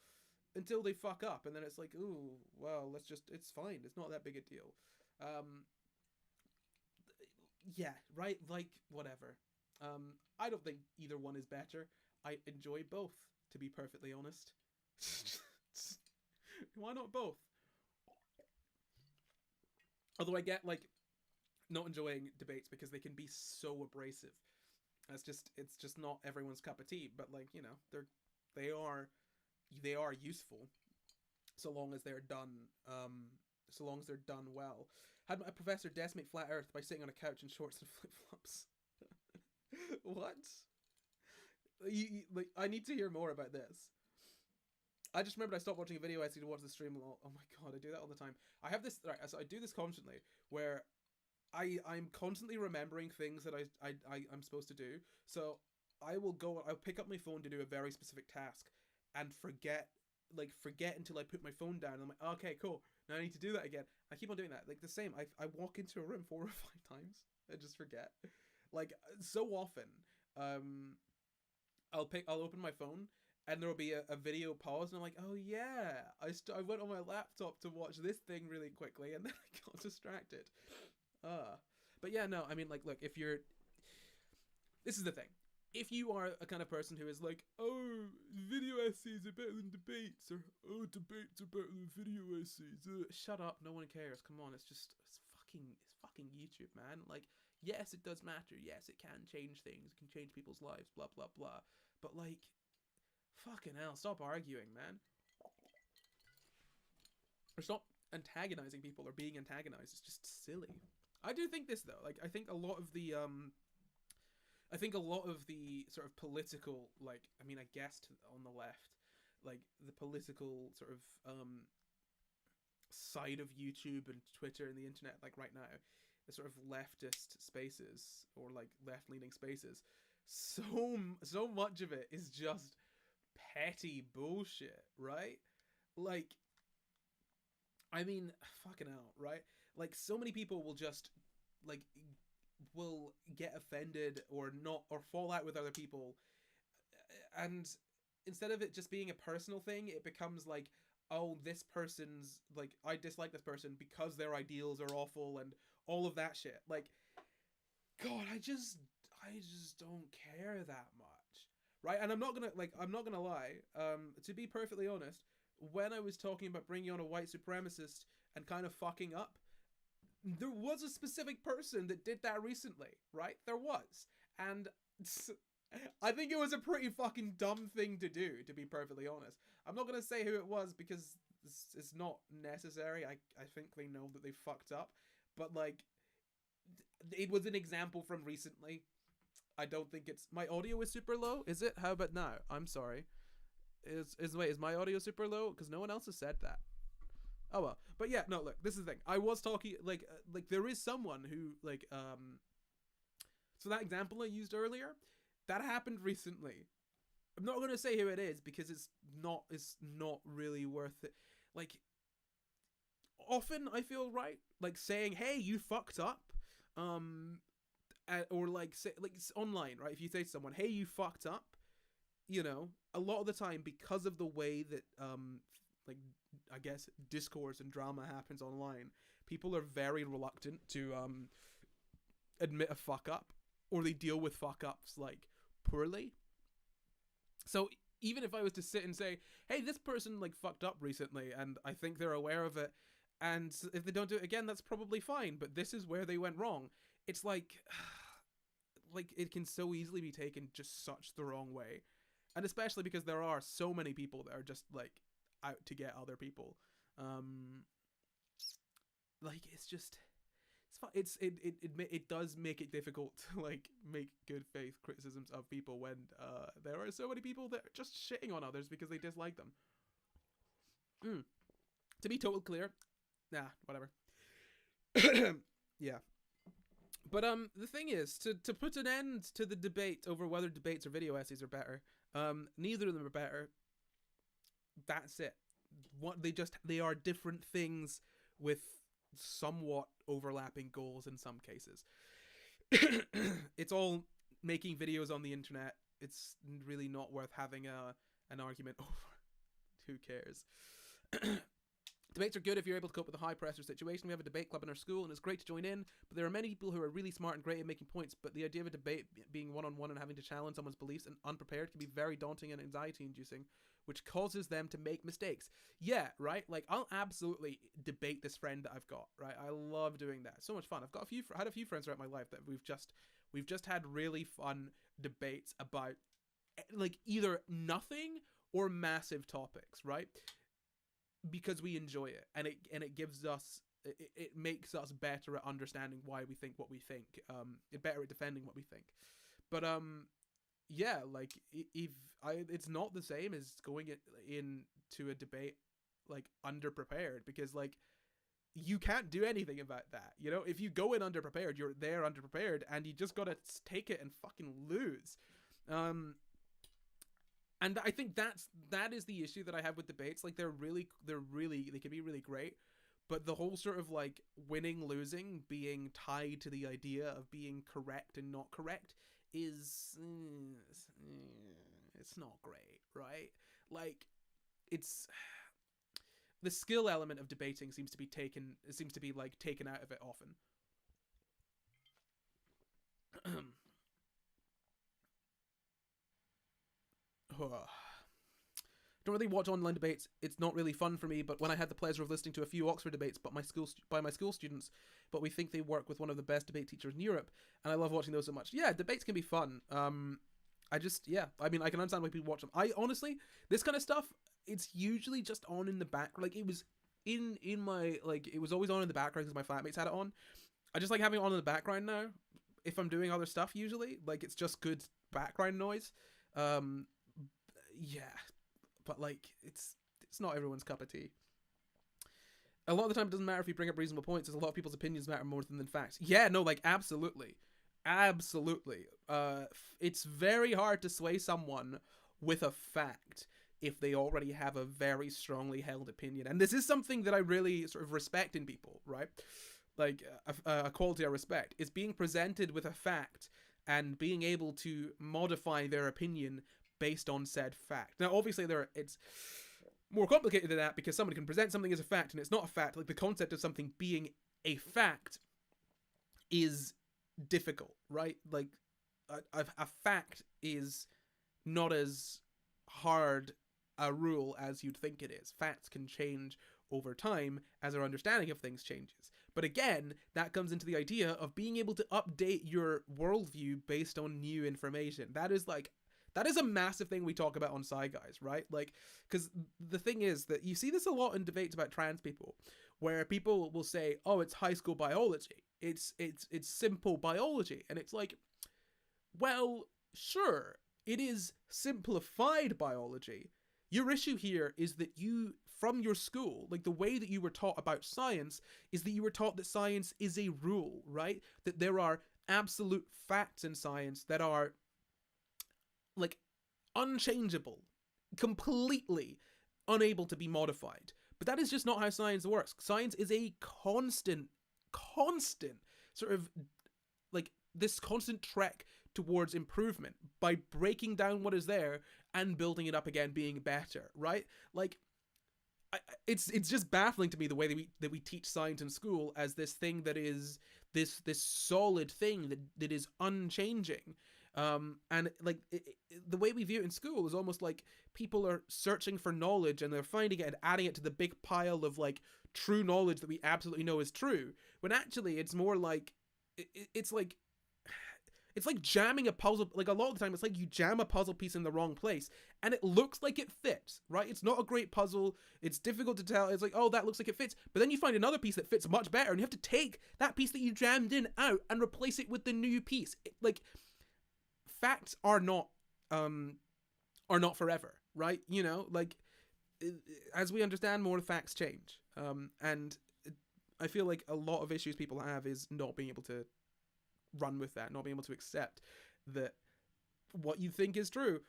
until they fuck up, and then it's like, ooh, well, it's fine, it's not that big a deal. Yeah, right, like, whatever. I don't think either one is better. I enjoy both, to be perfectly honest. Why not both? Although I get, like, not enjoying debates because they can be so abrasive. It's just not everyone's cup of tea. But like, you know, they are useful, so long as they're done well. Had my professor decimate flat Earth by sitting on a couch in shorts and flip flops. What? Like, I need to hear more about this. I just remembered I stopped watching a video essay to watch the stream. Oh my god, I do that all the time. I have this, right, so I do this constantly, where I'm constantly remembering things that I'm supposed to do. So I'll pick up my phone to do a very specific task and forget until I put my phone down. And I'm like, okay, cool, now I need to do that again. I keep on doing that. Like the same, I walk into a room 4 or 5 times and just forget. Like so often, I'll open my phone and there will be a video pause, and I'm like, oh yeah, I went on my laptop to watch this thing really quickly, and then I got distracted. But yeah, no, I mean, like, look, this is the thing. If you are a kind of person who is like, oh, video essays are better than debates, or oh, debates are better than video essays, shut up, no one cares. Come on, it's fucking YouTube, man. Like, yes, it does matter. Yes, it can change things. It can change people's lives. Blah blah blah. But like, fucking hell, stop arguing, man. Or stop antagonizing people or being antagonized. It's just silly. I do think this though. Like, I think a lot of the sort of political, like, I mean, I guess on the left, like the political sort of side of YouTube and Twitter and the internet, like right now, the sort of leftist spaces or like left-leaning spaces, so much of it is just petty bullshit, right? Like, I mean, fucking hell, right? Like, so many people will just, like, will get offended or not, or fall out with other people, and instead of it just being a personal thing, it becomes like, oh, this person's, like, I dislike this person because their ideals are awful and all of that shit. Like, God, I just don't care that much, right? And I'm not gonna lie, to be perfectly honest, when I was talking about bringing on a white supremacist and kind of fucking up, there was a specific person that did that recently, right? There was. And I think it was a pretty fucking dumb thing to do, to be perfectly honest. I'm not going to say who it was because it's not necessary. I think they know that they fucked up. But, like, it was an example from recently. I don't think it's... My audio is super low? Is it? How about now? I'm sorry. Is my audio super low? Because no one else has said that. Oh well. But yeah, no, look, this is the thing. I was talking, like there is someone who, like, so that example I used earlier, that happened recently. I'm not going to say who it is because it's not really worth it. Like, often I feel right, like, saying, hey, you fucked up, or like, say, like, it's online, right? If you say to someone, hey, you fucked up, you know, a lot of the time, because of the way that, like, I guess, discourse and drama happens online, people are very reluctant to, admit a fuck up, or they deal with fuck ups, like, poorly. So even if I was to sit and say, hey, this person, like, fucked up recently, and I think they're aware of it, and if they don't do it again, that's probably fine, but this is where they went wrong. It's like, it can so easily be taken just such the wrong way. And especially because there are so many people that are just, like, out to get other people. Like, it's just... It does make it difficult to, like, make good faith criticisms of people when there are so many people that are just shitting on others because they dislike them. To be totally clear, nah, whatever. Yeah. But the thing is, to put an end to the debate over whether debates or video essays are better, neither of them are better. That's it. They are different things with somewhat overlapping goals in some cases. It's all making videos on the internet. It's really not worth having an argument over. Who cares? Debates are good if you're able to cope with a high pressure situation. We have a debate club in our school and it's great to join in, but there are many people who are really smart and great at making points, but the idea of a debate being one-on-one and having to challenge someone's beliefs and unprepared can be very daunting and anxiety inducing, which causes them to make mistakes. Yeah, right? Like, I'll absolutely debate this friend that I've got, right? I love doing that. So much fun. I've got had a few friends throughout my life that we've just had really fun debates about, like, either nothing or massive topics, right? Because we enjoy it, and it gives us, it makes us better at understanding why we think what we think, better at defending what we think. But yeah, like, it's not the same as going into a debate, like, underprepared, because, like, you can't do anything about that, you know? If you go in underprepared, you're there underprepared, and you just gotta take it and fucking lose. And I think that is the issue that I have with debates. Like, they can be really great, but the whole sort of, like, winning, losing being tied to the idea of being correct and not correct is, it's not great, right? Like, it's, the skill element of debating seems to be taken out of it often. Don't really watch online debates. It's not really fun for me, but when I had the pleasure of listening to a few Oxford debates by my school students, but we think they work with one of the best debate teachers in Europe, and I love watching those so much. Yeah, debates can be fun. I mean, I can understand why people watch them. I honestly, this kind of stuff, it's usually just on in the back. Like, it was in my, like, it was always on in the background because my flatmates had it on. I just like having it on in the background now. If I'm doing other stuff, usually, like, it's just good background noise. Yeah, but, like, it's not everyone's cup of tea. A lot of the time, it doesn't matter if you bring up reasonable points, as a lot of people's opinions matter more than facts. Yeah, no, like, absolutely. It's very hard to sway someone with a fact if they already have a very strongly held opinion. And this is something that I really sort of respect in people, right? Like, a quality I respect is being presented with a fact and being able to modify their opinion based on said fact. Now, obviously, it's more complicated than that, because somebody can present something as a fact and it's not a fact. Like, the concept of something being a fact is difficult, right? Like, a fact is not as hard a rule as you'd think it is. Facts can change over time as our understanding of things changes. But again, that comes into the idea of being able to update your worldview based on new information. That is a massive thing we talk about on Sci Guys, right? Like, because the thing is that you see this a lot in debates about trans people, where people will say, "Oh, it's high school biology. It's simple biology," and it's like, well, sure, it is simplified biology. Your issue here is that you, from your school, like the way that you were taught about science, is that you were taught that science is a rule, right? That there are absolute facts in science that are like unchangeable, completely unable to be modified. But that is just not how science works. Science is a constant sort of like this constant trek towards improvement by breaking down what is there and building it up again, being better, right? Like, it's just baffling to me the way that we teach science in school as this thing that is this solid thing that is unchanging. And like the way we view it in school is almost like people are searching for knowledge and they're finding it and adding it to the big pile of like true knowledge that we absolutely know is true, when actually it's more like it's like jamming a puzzle. Like, a lot of the time it's like you jam a puzzle piece in the wrong place and it looks like it fits, right? It's not a great puzzle, it's difficult to tell, it's like, oh, that looks like it fits, but then you find another piece that fits much better and you have to take that piece that you jammed in out and replace it with the new piece. Like, facts are not forever, right? You know, like, as we understand more, facts change, and I feel like a lot of issues people have is not being able to run with that, not being able to accept that what you think is true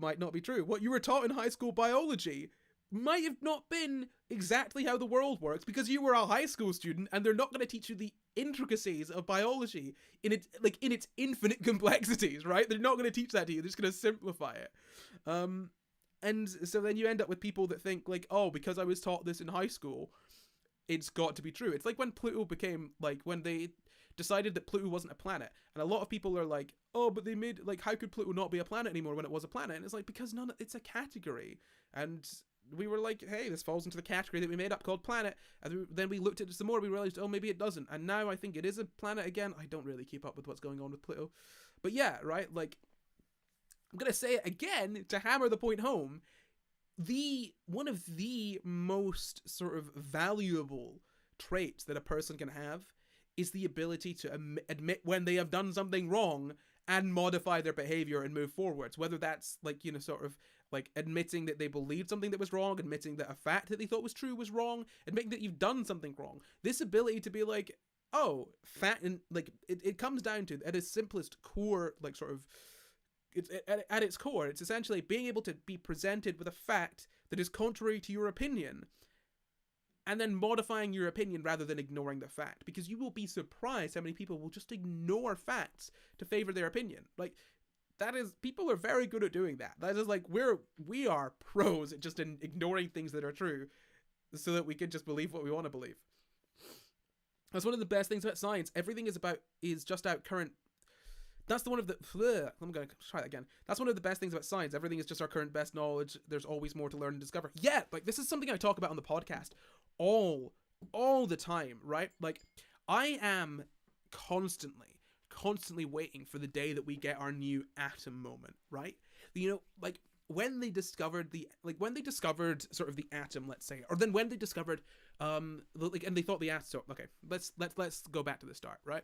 might not be true. What you were taught in high school biology might have not been exactly how the world works, because you were a high school student and they're not going to teach you the intricacies of biology in its infinite complexities, right? They're not going to teach that to you. They're just going to simplify it. And so then you end up with people that think like, oh, because I was taught this in high school, it's got to be true. It's like when Pluto became, like, when they decided that Pluto wasn't a planet, and a lot of people are like, oh, but they made, like, how could Pluto not be a planet anymore when it was a planet? And it's like, because it's a category, and we were like, hey, this falls into the category that we made up called planet, and then we looked at it some more, we realized, oh, maybe it doesn't, and now I think it is a planet again. I don't really keep up with what's going on with Pluto, but yeah, right, like, I'm gonna say it again to hammer the point home. One of the most sort of valuable traits that a person can have is the ability to admit when they have done something wrong and modify their behavior and move forwards. Whether that's, like, you know, sort of like admitting that they believed something that was wrong, admitting that a fact that they thought was true was wrong, admitting that you've done something wrong. This ability to be like, oh, and like it comes down to, at its simplest core, like, sort of, it's at its core, it's essentially being able to be presented with a fact that is contrary to your opinion, and then modifying your opinion rather than ignoring the fact, because you will be surprised how many people will just ignore facts to favor their opinion. Like, that is, people are very good at doing that. That is like, we are pros at just ignoring things that are true so that we can just believe what we want to believe. That's one of the best things about science. Everything is just out current. That's I'm going to try that again. That's one of the best things about science. Everything is just our current best knowledge. There's always more to learn and discover. Yeah, like, this is something I talk about on the podcast all the time, right? Like, I am constantly waiting for the day that we get our new atom moment, right? You know, like, when they discovered sort of the atom, let's say, or then when they discovered, and they thought the atom, okay, let's go back to the start, right?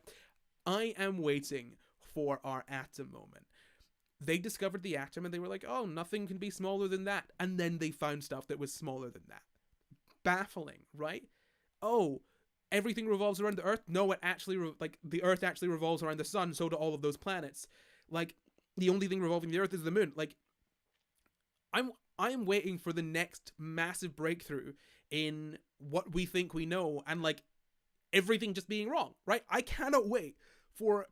I am waiting for our atom moment. They discovered the atom and they were like, oh, nothing can be smaller than that. And then they found stuff that was smaller than that. Baffling, right? Oh, everything revolves around the Earth? No, it actually, the Earth actually revolves around the sun, so do all of those planets. Like, the only thing revolving the Earth is the moon. Like, I'm waiting for the next massive breakthrough in what we think we know, and, like, everything just being wrong, right? I cannot wait for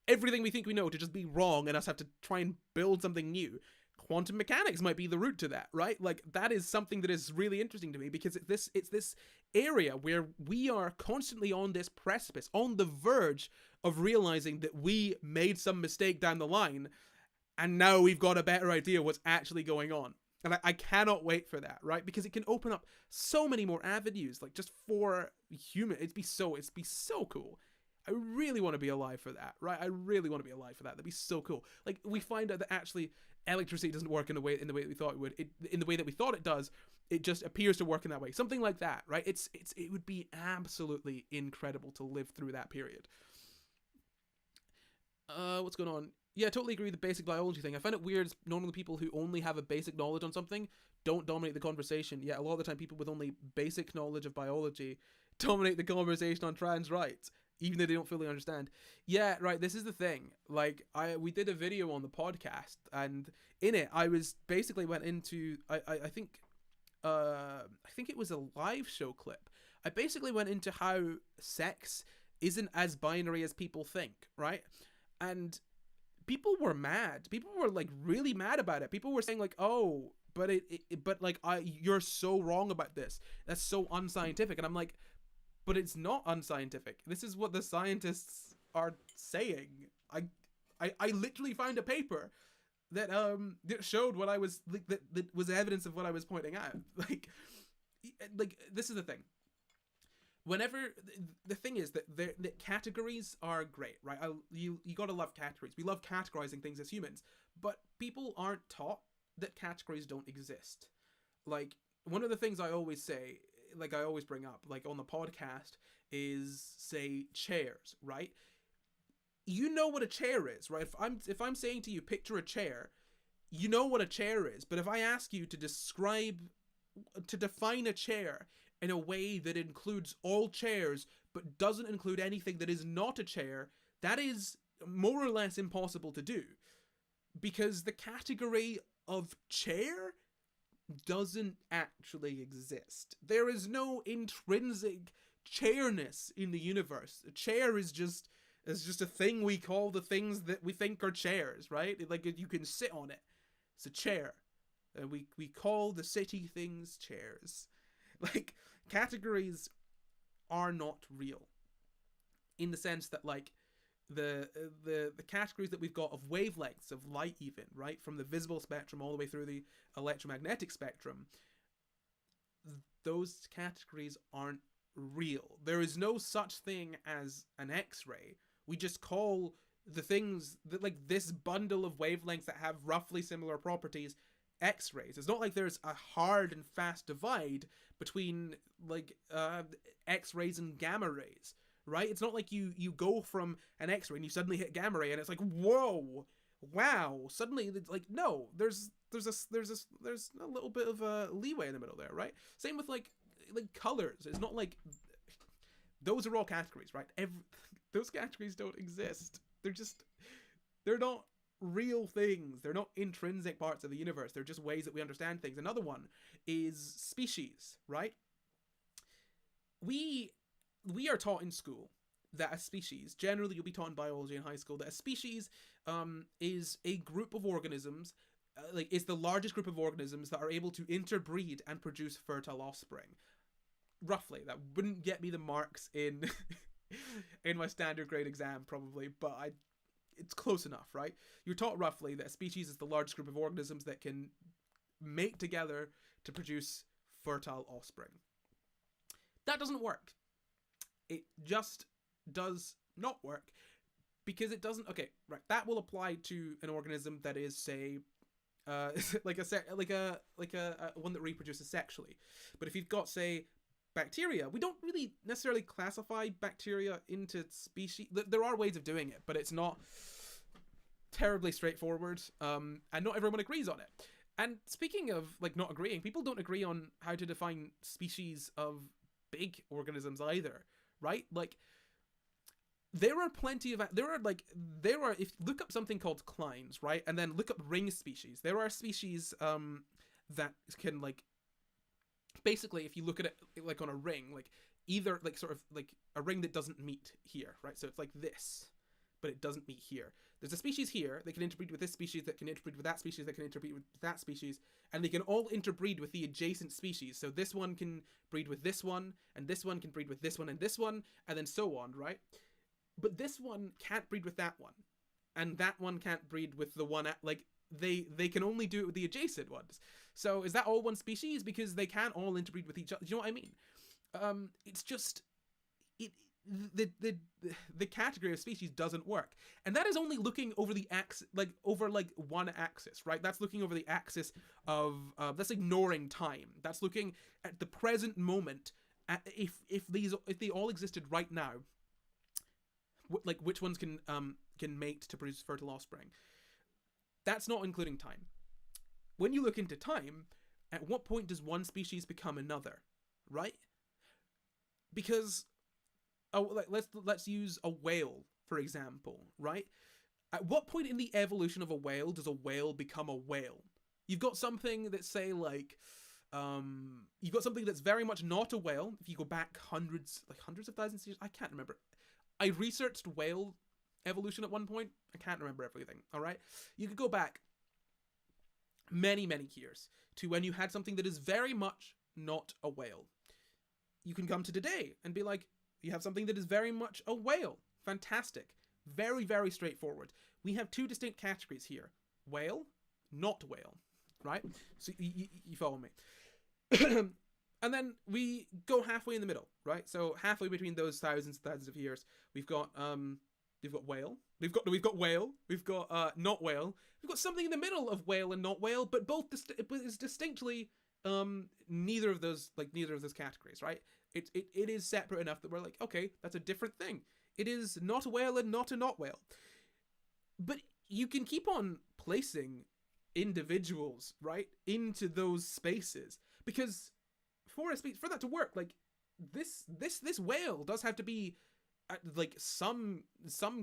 everything we think we know to just be wrong and us have to try and build something new. Quantum mechanics might be the route to that, right? Like, that is something that is really interesting to me, because it's this area where we are constantly on this precipice, on the verge of realizing that we made some mistake down the line, and now we've got a better idea what's actually going on. And I cannot wait for that, right? Because it can open up so many more avenues, like just for human. It'd be so cool. I really want to be alive for that, right? I really want to be alive for that. That'd be so cool. Like, we find out that actually electricity doesn't work in the way that we thought it would. In the way that we thought it does, it just appears to work in that way. Something like that, right? It would be absolutely incredible to live through that period. What's going on? Yeah, I totally agree with the basic biology thing. I find it weird, normally people who only have a basic knowledge on something don't dominate the conversation. Yeah, a lot of the time people with only basic knowledge of biology dominate the conversation on trans rights, even though they don't fully understand. Yeah, right, this is the thing. Like, we did a video on the podcast, and in it, I was basically went into, I think it was a live show clip. I basically went into how sex isn't as binary as people think, right? And people were mad. People were like really mad about it. People were saying like, "Oh, but you're so wrong about this. That's so unscientific." And I'm like, "But it's not unscientific. This is what the scientists are saying." I literally found a paper that showed what I was like, that was evidence of what I was pointing out. Like this is the thing. Whenever the thing is that the categories are great, right? You gotta love categories. We love categorizing things as humans, but people aren't taught that categories don't exist. Like, one of the things I always say, like I always bring up, like on the podcast, is say chairs, right? You know what a chair is, right? If I'm saying to you, picture a chair, you know what a chair is. But if I ask you to define a chair in a way that includes all chairs but doesn't include anything that is not a chair, that is more or less impossible to do, because the category of chair doesn't actually exist. There is no intrinsic chairness in the universe. A chair is just a thing we call the things that we think are chairs, right? Like, you can sit on it. It's a chair. And we call the city things chairs. Like, categories are not real, in the sense that, like, the categories that we've got of wavelengths of light, even, right, from the visible spectrum all the way through the electromagnetic spectrum, those categories aren't real. There is no such thing as an X-ray. We just call the things that, like, this bundle of wavelengths that have roughly similar properties, X-rays. It's not like there's a hard and fast divide between, like, X-rays and gamma rays, right? It's not like you go from an X-ray and you suddenly hit gamma ray and it's like, whoa, wow, suddenly it's like, no, there's a little bit of a leeway in the middle there, right? Same with like colors. It's not like those are all categories, right? Those categories don't exist. They're not real things. They're not intrinsic parts of the universe. They're just ways that we understand things. Another one is species, right? We are taught in school that a species, generally you'll be taught in biology in high school, that a species is a group of organisms, it's the largest group of organisms that are able to interbreed and produce fertile offspring. Roughly. That wouldn't get me the marks in in my standard grade exam, probably, but it's close enough, right? You're taught roughly that a species is the largest group of organisms that can mate together to produce fertile offspring. That doesn't work. It just does not work, because it doesn't. Okay, right. That will apply to an organism that is, say, like a one that reproduces sexually. But if you've got, say, bacteria, we don't really necessarily classify bacteria into species. There are ways of doing it, but it's not terribly straightforward. And not everyone agrees on it. And speaking of, like, not agreeing, people don't agree on how to define species of big organisms either, right? Like, there are if you look up something called clines, right, and then look up ring species, there are species that can, like, basically, if you look at it like on a ring, like either like sort of like a ring that doesn't meet here, right? So it's like this, but it doesn't meet here. There's a species here that can interbreed with this species, that can interbreed with that species, that can interbreed with that species, and they can all interbreed with the adjacent species. So this one can breed with this one, and this one can breed with this one and this one, and then so on, right? But this one can't breed with that one, and that one can't breed with the one like they can only do it with the adjacent ones. So is that all one species? Because they can't all interbreed with each other. Do you know what I mean? It's just it the category of species doesn't work, and that is only looking over the axis, like over like one axis, right? That's looking over the axis of that's ignoring time. That's looking at the present moment. If they all existed right now, like which ones can mate to produce fertile offspring. That's not including time. When you look into time, at what point does one species become another, right? Because like let's use a whale for example, right? At what point in the evolution of a whale does a whale become a whale? You've got something that say like you've got something that's very much not a whale. If you go back hundreds of thousands of years, I can't remember. I researched whale evolution at one point. I can't remember everything. All right, you could go back many years to when you had something that is very much not a whale. You can come to today and be like, you have something that is very much a whale. Fantastic. Very straightforward. We have two distinct categories here. Whale, not whale. Right? So you follow me. And then we go halfway in the middle, right? So halfway between those thousands of years, we've got whale. We've got whale. We've got not whale. We've got something in the middle of whale and not whale, but both is distinctly neither of those categories, right? It is separate enough that we're like, okay, that's a different thing. It is not a whale and not a not whale. But you can keep on placing individuals, right, into those spaces, because for that to work, like this whale does have to be like some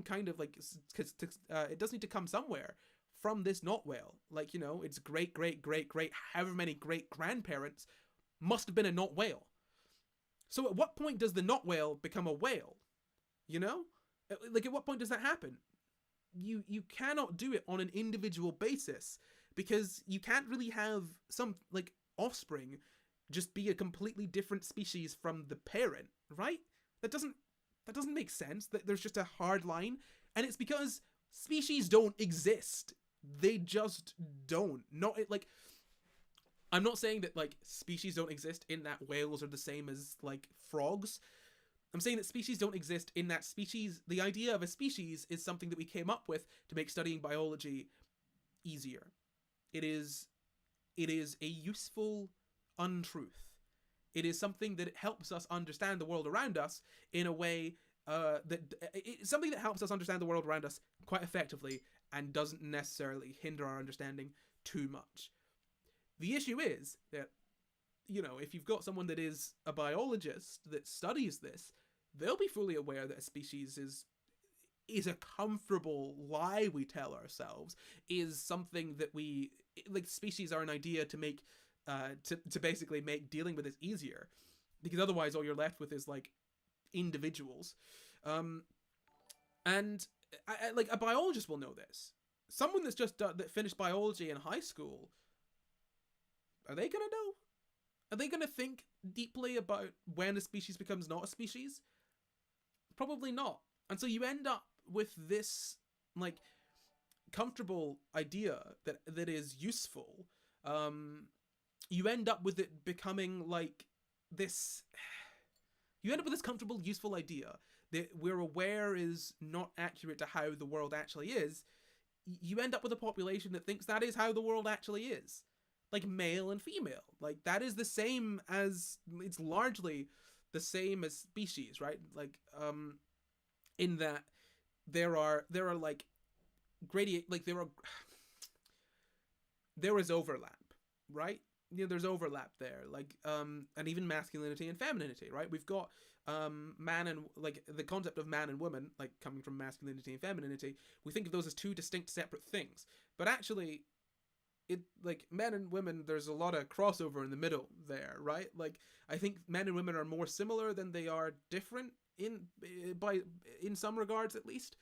kind of like, because it does need to come somewhere from this not whale. Like, you know, its great however many great grandparents must have been a not whale. So at what point does the not whale become a whale? You know, like at what point does that happen? You cannot do it on an individual basis, because you can't really have some like offspring just be a completely different species from the parent, right? That doesn't make sense. That there's just a hard line, and it's because species don't exist. They just don't. Not like, I'm not saying that like species don't exist in that whales are the same as like frogs. I'm saying that species don't exist in that species. The idea of a species is something that we came up with to make studying biology easier. It is a useful untruth. It is something that helps us understand the world around us in a way it's something that helps us understand the world around us quite effectively and doesn't necessarily hinder our understanding too much. The issue is that, you know, if you've got someone that is a biologist that studies this, they'll be fully aware that a species is a comfortable lie we tell ourselves, is something that we, like, species are an idea to make, to basically make dealing with it easier, because otherwise all you're left with is, like, individuals. And like, a biologist will know this. Someone that's just that finished biology in high school, are they gonna know? Are they gonna think deeply about when a species becomes not a species? Probably not. And so you end up with this, like, comfortable idea that is useful. You end up with it becoming like this. You end up with this comfortable, useful idea that we're aware is not accurate to how the world actually is. You end up with a population that thinks that is how the world actually is. Like, male and female. Like, that is the same as, it's largely the same as species, right? Like, in that there are like there is overlap, right? You know, there's overlap there, like, and even masculinity and femininity, right? We've got man and, like, the concept of man and woman, like, coming from masculinity and femininity. We think of those as two distinct, separate things, but actually, it, like, men and women, there's a lot of crossover in the middle there, right? Like, I think men and women are more similar than they are different in some regards, at least.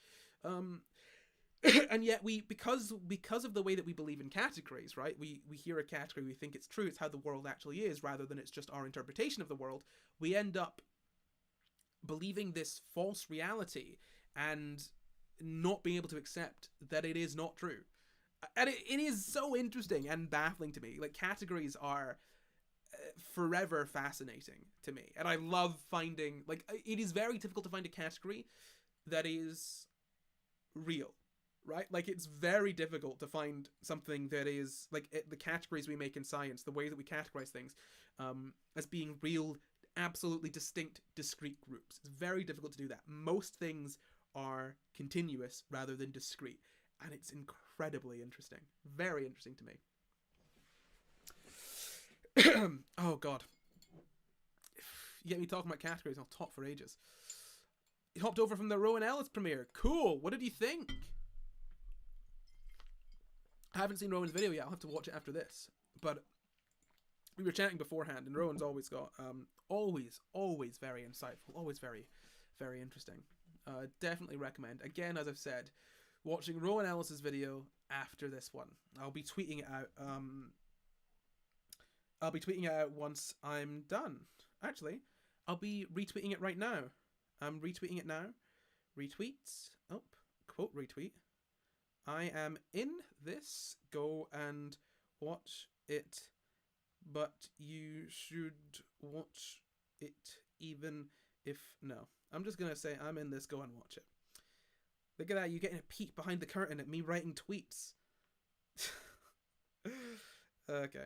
And yet because of the way that we believe in categories, right? We hear a category, we think it's true, it's how the world actually is, rather than it's just our interpretation of the world. We end up believing this false reality and not being able to accept that it is not true. And it is so interesting and baffling to me. Like, categories are forever fascinating to me, and I love finding, like, it is very difficult to find a category that is real, right? Like, it's very difficult to find something that is like the categories we make in science, the way that we categorize things, as being real, absolutely distinct, discrete groups. It's very difficult to do that. Most things are continuous rather than discrete, and it's incredibly interesting, very interesting to me. Oh god, you get me talking about categories, I'll talk for ages. He hopped over from the Rowan Ellis premiere. Cool. What did you think? I haven't seen Rowan's video yet. I'll have to watch it after this. But we were chatting beforehand, and Rowan's always got always very insightful, always very, very interesting. Definitely recommend. Again, as I've said, watching Rowan Ellis's video after this one. I'll be tweeting it out. I'll be tweeting it out once I'm done. Actually, I'll be retweeting it right now. I'm retweeting it now. Retweets. Oh, quote retweet. I am in this. Go and watch it. But you should watch it even if... No. I'm just going to say I'm in this. Go and watch it. Look at that. You're getting a peek behind the curtain at me writing tweets. Okay.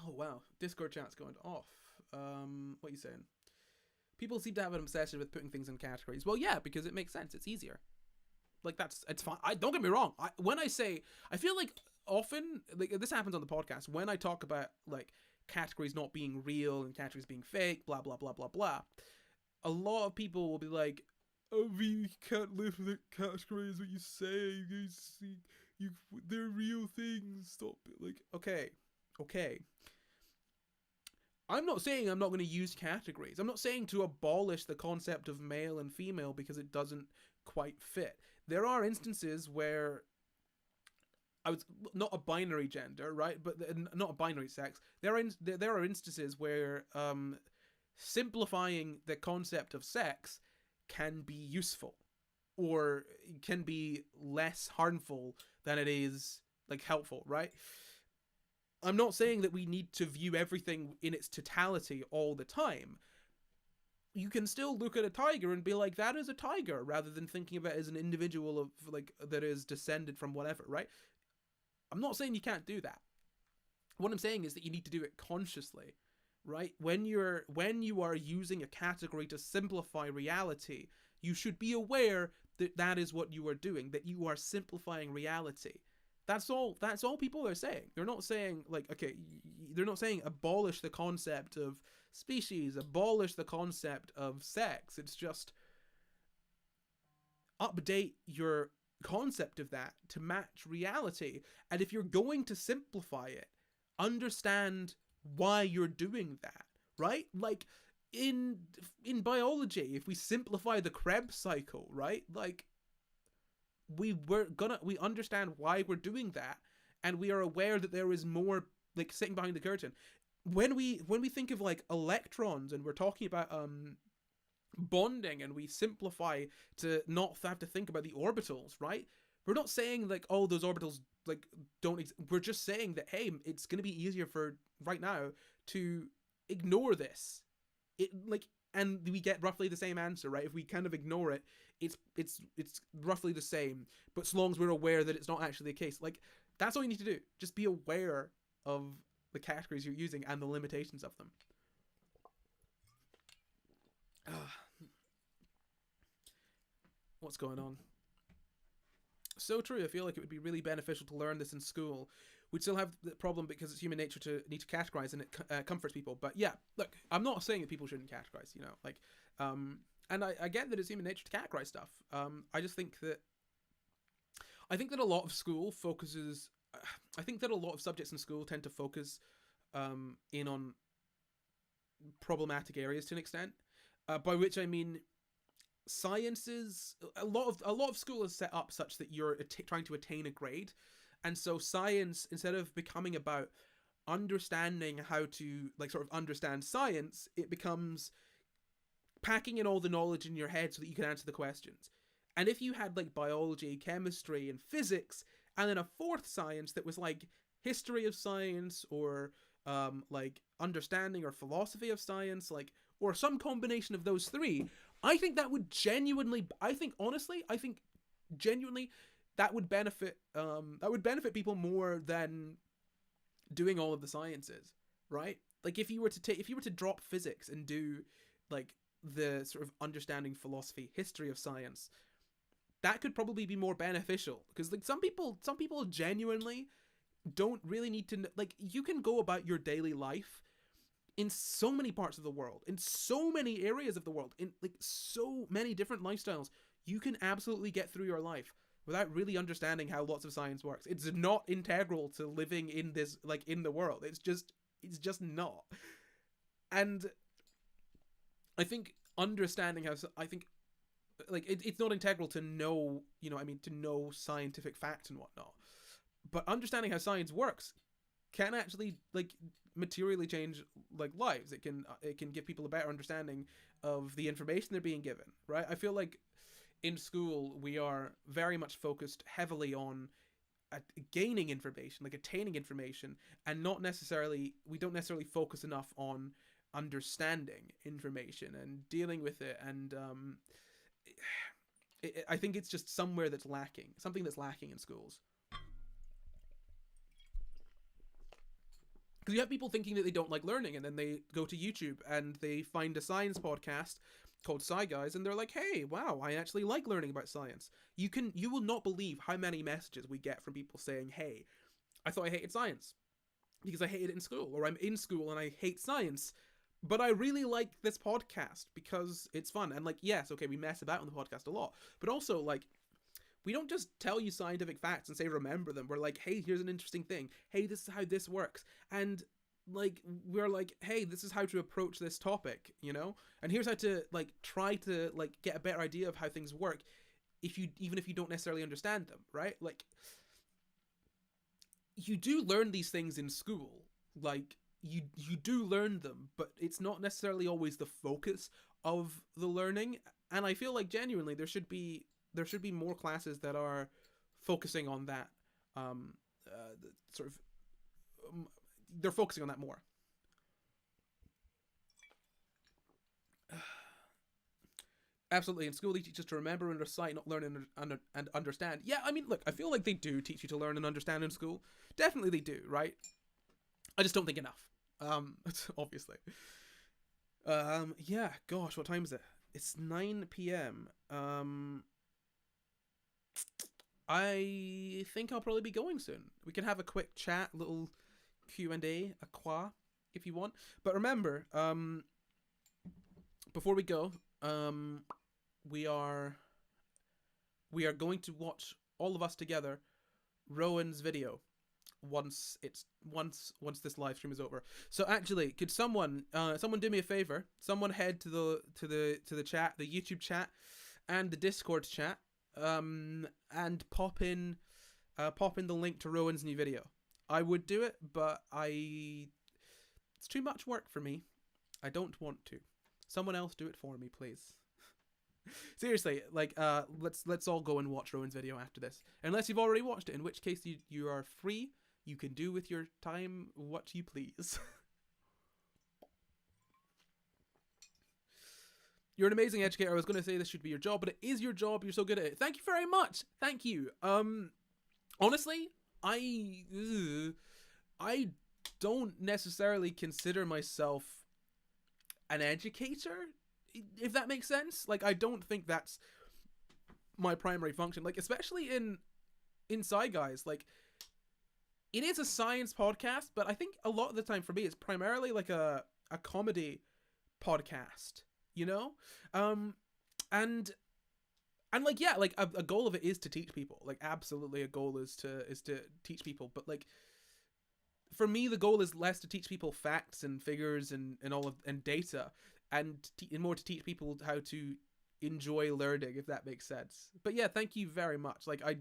Oh, wow. Discord chat's going off. What are you saying? People seem to have an obsession with putting things in categories. Well, yeah, because it makes sense. It's easier. Like, it's fine. Don't get me wrong. When I say, I feel like often, like, this happens on the podcast, when I talk about, like, categories not being real and categories being fake, blah, blah, blah, blah, blah, a lot of people will be like, oh, you can't live with categories, what you say, they're real things, stop it. Like, okay. I'm not saying I'm not going to use categories. I'm not saying to abolish the concept of male and female because it doesn't quite fit. There are instances where I was not a binary gender, right? But not a binary sex. There are instances where simplifying the concept of sex can be useful, or can be less harmful than it is, like, helpful, right? I'm not saying that we need to view everything in its totality all the time. You can still look at a tiger and be like, that is a tiger, rather than thinking of it as an individual of, like, that is descended from whatever, right? I'm not saying you can't do that. What I'm saying is that you need to do it consciously, right? When you are using a category to simplify reality, you should be aware that that is what you are doing, that you are simplifying reality. That's all people are saying. They're not saying, like, okay, they're not saying abolish the concept of species, abolish the concept of sex. It's just update your concept of that to match reality. And if you're going to simplify it, understand why you're doing that, right? Like, in biology, if we simplify the Krebs cycle, right? Like, we understand why we're doing that, and we are aware that there is more, like, sitting behind the curtain. When we think of, like, electrons, and we're talking about bonding, and we simplify to not have to think about the orbitals, right? We're not saying, like, oh, those orbitals, like, don't we're just saying that, hey, it's going to be easier for right now to ignore this. And we get roughly the same answer, right? If we kind of ignore it, it's roughly the same, but so long as we're aware that it's not actually the case. Like, that's all you need to do. Just be aware of the categories you're using and the limitations of them. What's going on? So true. I feel like it would be really beneficial to learn this in school. We'd still have the problem because it's human nature to need to categorize, and it comforts people. But yeah, look, I'm not saying that people shouldn't categorize, like, and I get that it's human nature to categorize stuff. I just think that a lot of school focuses, I think that a lot of subjects in school tend to focus in on problematic areas to an extent, by which I mean sciences. A lot of school is set up such that you're trying to attain a grade. And so science, instead of becoming about understanding how to, like, sort of understand science, it becomes packing in all the knowledge in your head so that you can answer the questions. And if you had, like, biology, chemistry, and physics, and then a fourth science that was like history of science, or like understanding or philosophy of science, like, or some combination of those three, I think that would genuinely, I think genuinely that would benefit people more than doing all of the sciences, right? Like if you were to drop physics and do like the sort of understanding philosophy, history of science, that could probably be more beneficial, because like some people genuinely don't really need to, like, you can go about your daily life in so many parts of the world, in so many areas of the world, in like so many different lifestyles. You can absolutely get through your life without really understanding how lots of science works. It's not integral to living in this, like, in the world. It's just not. And I think understanding how, I think, like, it's not integral to know, you know, I mean, to know scientific facts and whatnot. But understanding how science works can actually, like, materially change, like, lives. It can give people a better understanding of the information they're being given, right? I feel like in school we are very much focused heavily on gaining information, like attaining information, and we don't necessarily focus enough on understanding information and dealing with it. And I think it's just something that's lacking in schools. Because you have people thinking that they don't like learning, and then they go to YouTube and they find a science podcast called Sci Guys, and they're like, hey, wow, I actually like learning about science. You will not believe how many messages we get from people saying, hey, I thought I hated science because I hated it in school, or I'm in school and I hate science, but I really like this podcast because it's fun. And like, yes, okay, we mess about on the podcast a lot, but also, like, we don't just tell you scientific facts and say remember them. We're like, hey, here's an interesting thing. Hey, this is how this works. And like, we're like, hey, this is how to approach this topic, you know? And here's how to, like, try to, like, get a better idea of how things work even if you don't necessarily understand them, right? Like, you do learn these things in school. Like, you do learn them, but it's not necessarily always the focus of the learning. And I feel like genuinely there should be more classes that are focusing on that, they're focusing on that more. Absolutely, in school they teach us to remember and recite, not learn and understand. Yeah, I mean, look, I feel like they do teach you to learn and understand in school. Definitely they do, right? I just don't think enough. Obviously. Yeah, gosh, what time is it? It's 9 p.m. I think I'll probably be going soon. We can have a quick chat, little Q&A, if you want. But remember, before we go, we are going to watch, all of us together, Rowan's video once this live stream is over. So actually, could someone do me a favor? Someone head to the chat, the YouTube chat, and the Discord chat, and pop in the link to Rowan's new video. I would do it, but it's too much work for me. I don't want to. Someone else do it for me, please. Seriously, like, let's all go and watch Rowan's video after this. Unless you've already watched it, in which case you are free. You can do with your time what you please. You're an amazing educator. I was going to say this should be your job, but it is your job. You're so good at it. Thank you very much. Thank you. Honestly, I don't necessarily consider myself an educator, if that makes sense. Like, I don't think that's my primary function. Like, especially in Sci Guys, like, it is a science podcast, but I think a lot of the time for me, it's primarily like a comedy podcast, you know? And like, yeah, like a goal of it is to teach people. Like, absolutely a goal is to teach people. But like, for me, the goal is less to teach people facts and figures and data, and more to teach people how to enjoy learning, if that makes sense. But yeah, thank you very much. Like, I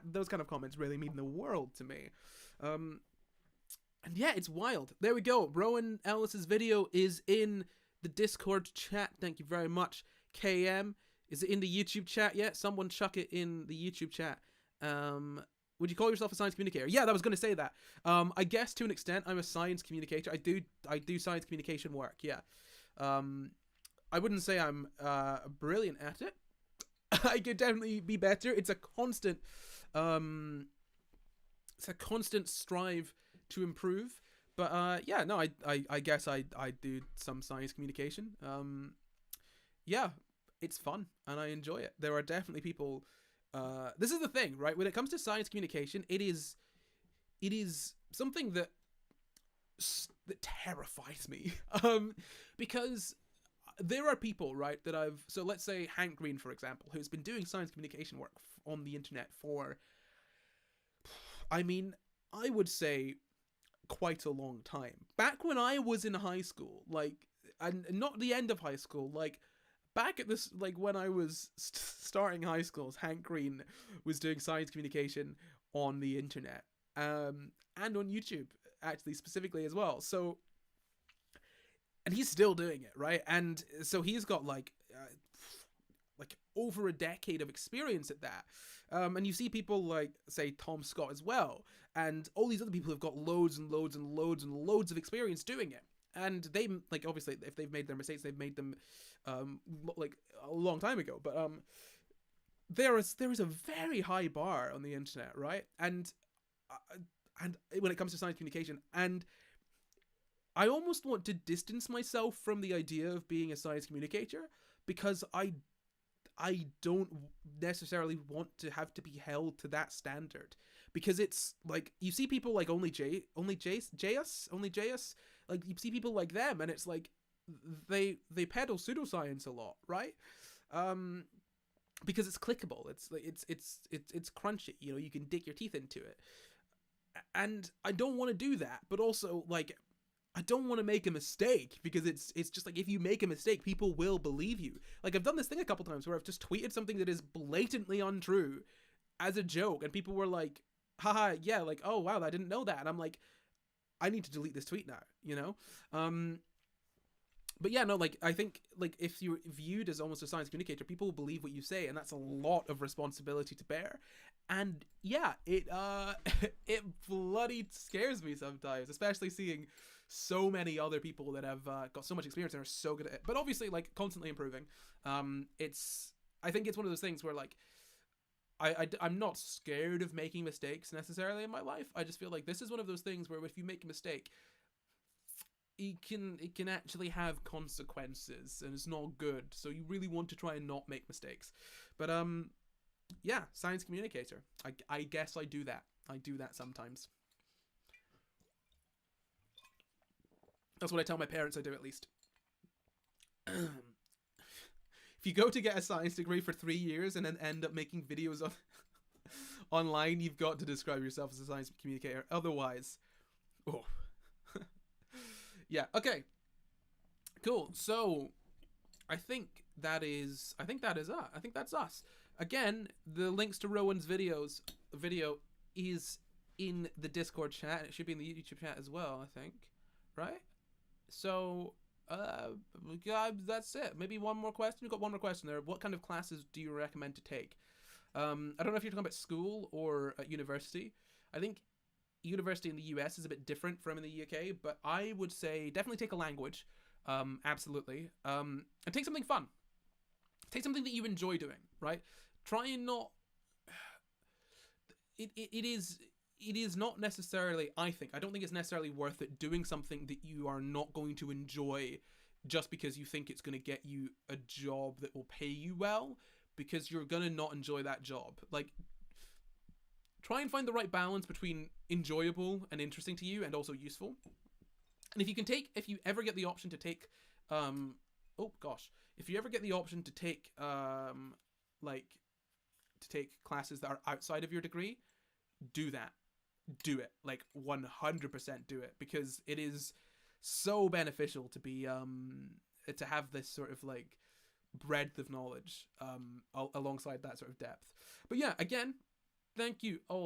those kind of comments really mean the world to me. And yeah, it's wild. There we go. Rowan Ellis's video is in the Discord chat. Thank you very much. KM, is it in the YouTube chat yet? Someone chuck it in the YouTube chat. Would you call yourself a science communicator? Yeah, I was going to say that. I guess to an extent, I'm a science communicator. I do science communication work. Yeah. I wouldn't say I'm brilliant at it. I could definitely be better. It's a constant strive to improve. But yeah, no, I guess I do some science communication. Yeah, it's fun and I enjoy it. There are definitely people. This is the thing, right? When it comes to science communication, it is something that terrifies me. Because there are people, right, that so let's say Hank Green, for example, who's been doing science communication work on the internet for, I mean, I would say quite a long time. Back when I was in high school, like, and not the end of high school, like, back at this, like, when I was starting high school, Hank Green was doing science communication on the internet, and on YouTube, actually, specifically as well. So, and he's still doing it, right? And so he's got like over a decade of experience at that. And you see people like, say, Tom Scott as well, and all these other people have got loads and loads and loads and loads of experience doing it. And they, like, obviously, if they've made their mistakes, they've made them like a long time ago. But there is a very high bar on the internet, right? And when it comes to science communication, and I almost want to distance myself from the idea of being a science communicator, because I don't necessarily want to have to be held to that standard, because it's like, you see people like only JS, like, you see people like them, and it's like they peddle pseudoscience a lot, right? Because it's clickable, it's like it's crunchy, you know, you can dig your teeth into it, and I don't want to do that. But also, like, I don't want to make a mistake, because it's just like, if you make a mistake, people will believe you. Like, I've done this thing a couple times where I've just tweeted something that is blatantly untrue as a joke, and people were like, haha, yeah, like, oh wow, I didn't know that. And I'm like, I need to delete this tweet now, you know? But yeah, no, like, I think, like, if you're viewed as almost a science communicator, people will believe what you say, and that's a lot of responsibility to bear. And yeah, it it bloody scares me sometimes, especially seeing so many other people that have got so much experience and are so good at it, but obviously, like, constantly improving. I think it's one of those things where, like, I'm not scared of making mistakes necessarily in my life. I just feel like this is one of those things where if you make a mistake, it can actually have consequences, and it's not good. So you really want to try and not make mistakes. But yeah, science communicator. I guess I do that. I do that sometimes. That's what I tell my parents I do, at least. If you go to get a science degree for 3 years and then end up making videos online, you've got to describe yourself as a science communicator. Otherwise, oh. Yeah, okay. Cool. So, I think that is us. I think that's us. Again, the links to Rowan's video is in the Discord chat. It should be in the YouTube chat as well, I think. Right? So, that's it. Maybe one more question. We've got one more question there. What kind of classes do you recommend to take? I don't know if you're talking about school or at university. I think university in the US is a bit different from in the UK, but I would say definitely take a language. Absolutely. And take something fun. Take something that you enjoy doing, right? Try and not... It is not necessarily, I don't think it's necessarily worth it doing something that you are not going to enjoy just because you think it's going to get you a job that will pay you well, because you're going to not enjoy that job. Like, try and find the right balance between enjoyable and interesting to you and also useful. And if you ever get the option to take, if you ever get the option to take, classes that are outside of your degree, do that. Do it. Like, 100% do it, because it is so beneficial to be to have this sort of like breadth of knowledge alongside that sort of depth. But yeah, again, thank you all